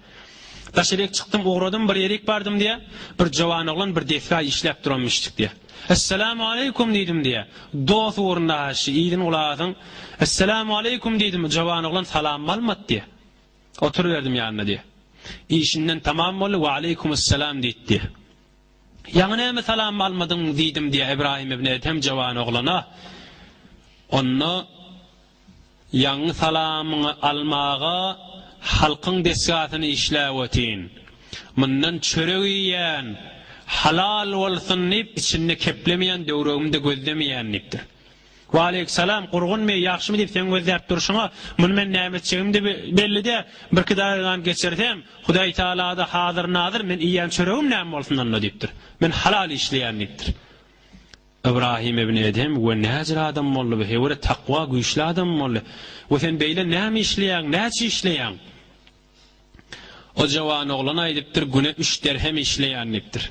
[SPEAKER 1] Taşerik çykdym, ogradym, bir ýerik bardım diýe, bir jawan oglan bir defä işläp duranmışdyk diýe. Assalamu aleykum diýdim diýe. Dost uğruna şi ýygyň ulasyň. Assalamu aleykum diýdim, jawan oglan salam malmat diýe. Oturuverdim ýanyna diýe. İşinden tamam bolu, wa aleykumussalam diýdi. Yaňa näme salam almadyň diýdim diye İbrahim ibn Edhem jawan oglana. Onu yaňy salamyny almaga halkyň desgatyny işläwetin. Mundan çörek ýeýän, halal bolsun diýip içinde keplemeýän döwregimde gözlemeýänlikdir. Wa aleyhissalam gurgun-my ýaxşymy diýip sen gözläp durşuňa, muny men nämetçigimdi belli-de bir kidaran geçersem, Hudaý Taala-da hazır nazır men iýän çöregim näme bolsun anna diýipdir. Men halal işleýänlikdir. İbrahim ibn Edhem we näzir adam boldy, we takwa güýçli adam boldy. We sen beýle näme işleýän, näçe işleýän? O jawan oğlan aýdypdyr, güne 3 derhem işleýänlikdir.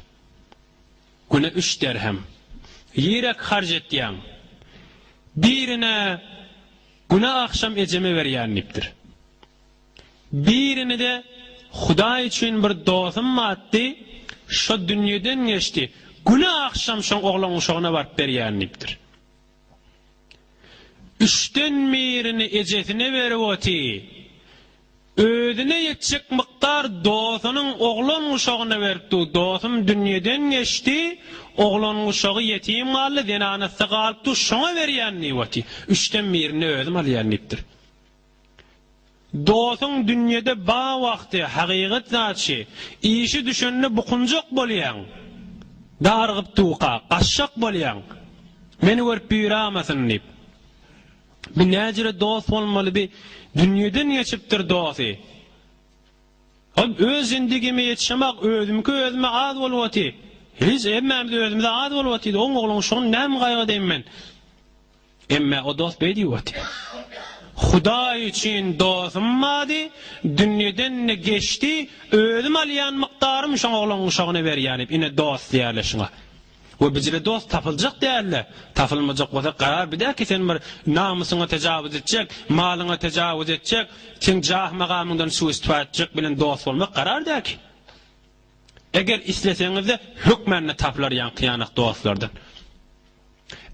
[SPEAKER 1] Güne 3 derhem. Ýerek harj etýän. Birine güne akşam eceme berýänlikdir. Birini de Hudaý üçin bir dostum matdy, şo dünýeden geçdi. Güne akşam şoň oğlan uşagyna baryp berýänlikdir. 3den birini ejesine berýärdi. Ödüne yetecek miktar dostunyň oğlan uşagyna berdi. Dostum dünýeden geçdi, oğlan uşagy yetim galdy, denanasy galypdy, şoňa berýänlikdi. 3den birini özüm alýanlikdir. Dostun dünýede ba wagty hakykat zatçy, işi düşünni bukunjak bolýan. Dargyp tuqa, gaşşak bolýan. Meni görüp ýürämesin diýip. Bir näjire dost bolmaly, bir dünýeden geçipdir dosty. Öz zindigime ýetişmek özümki özüme az bolýardy. Hiç emmemde özümde az bolýardy. Oň oglun şoň näme gaýga diýim men. Emme o dost beýdi. Hudaý üçin dostum mady, dünýeden geçdi, özüm alýan mikdarym şoň oglun uşagyna berýänip, ine dost diýerleşiňe. O bizle dost tapılacak değerli. Tapılmayacak olsa karar bir de ki sen bir namusuna tecavüz edecek, malına tecavüz edecek, sen cah makamından suistifa edecek bilen dost olmak karar der ki. Eğer isteseniz de hükmenle taplar yan kıyanak dostlardan.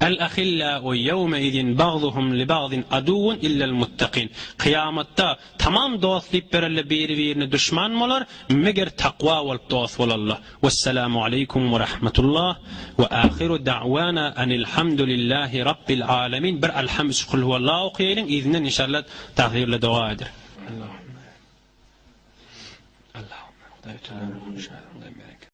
[SPEAKER 1] El-ahillâ'u yevme-idin ba'duhum li ba'din aduvun illel muttaqin. Kıyamatta tamam dostlayıp berelle birini düşman bolar, meger takwa olup dost bolallah. Vesselamu aleykum ve rahmetullah ve ahiru da'wana enilhamdülillahi rabbil alemin. Bir elhamd kul huvallahu okuyalım, izninden inşallah tahirle dua edir. Allahümme.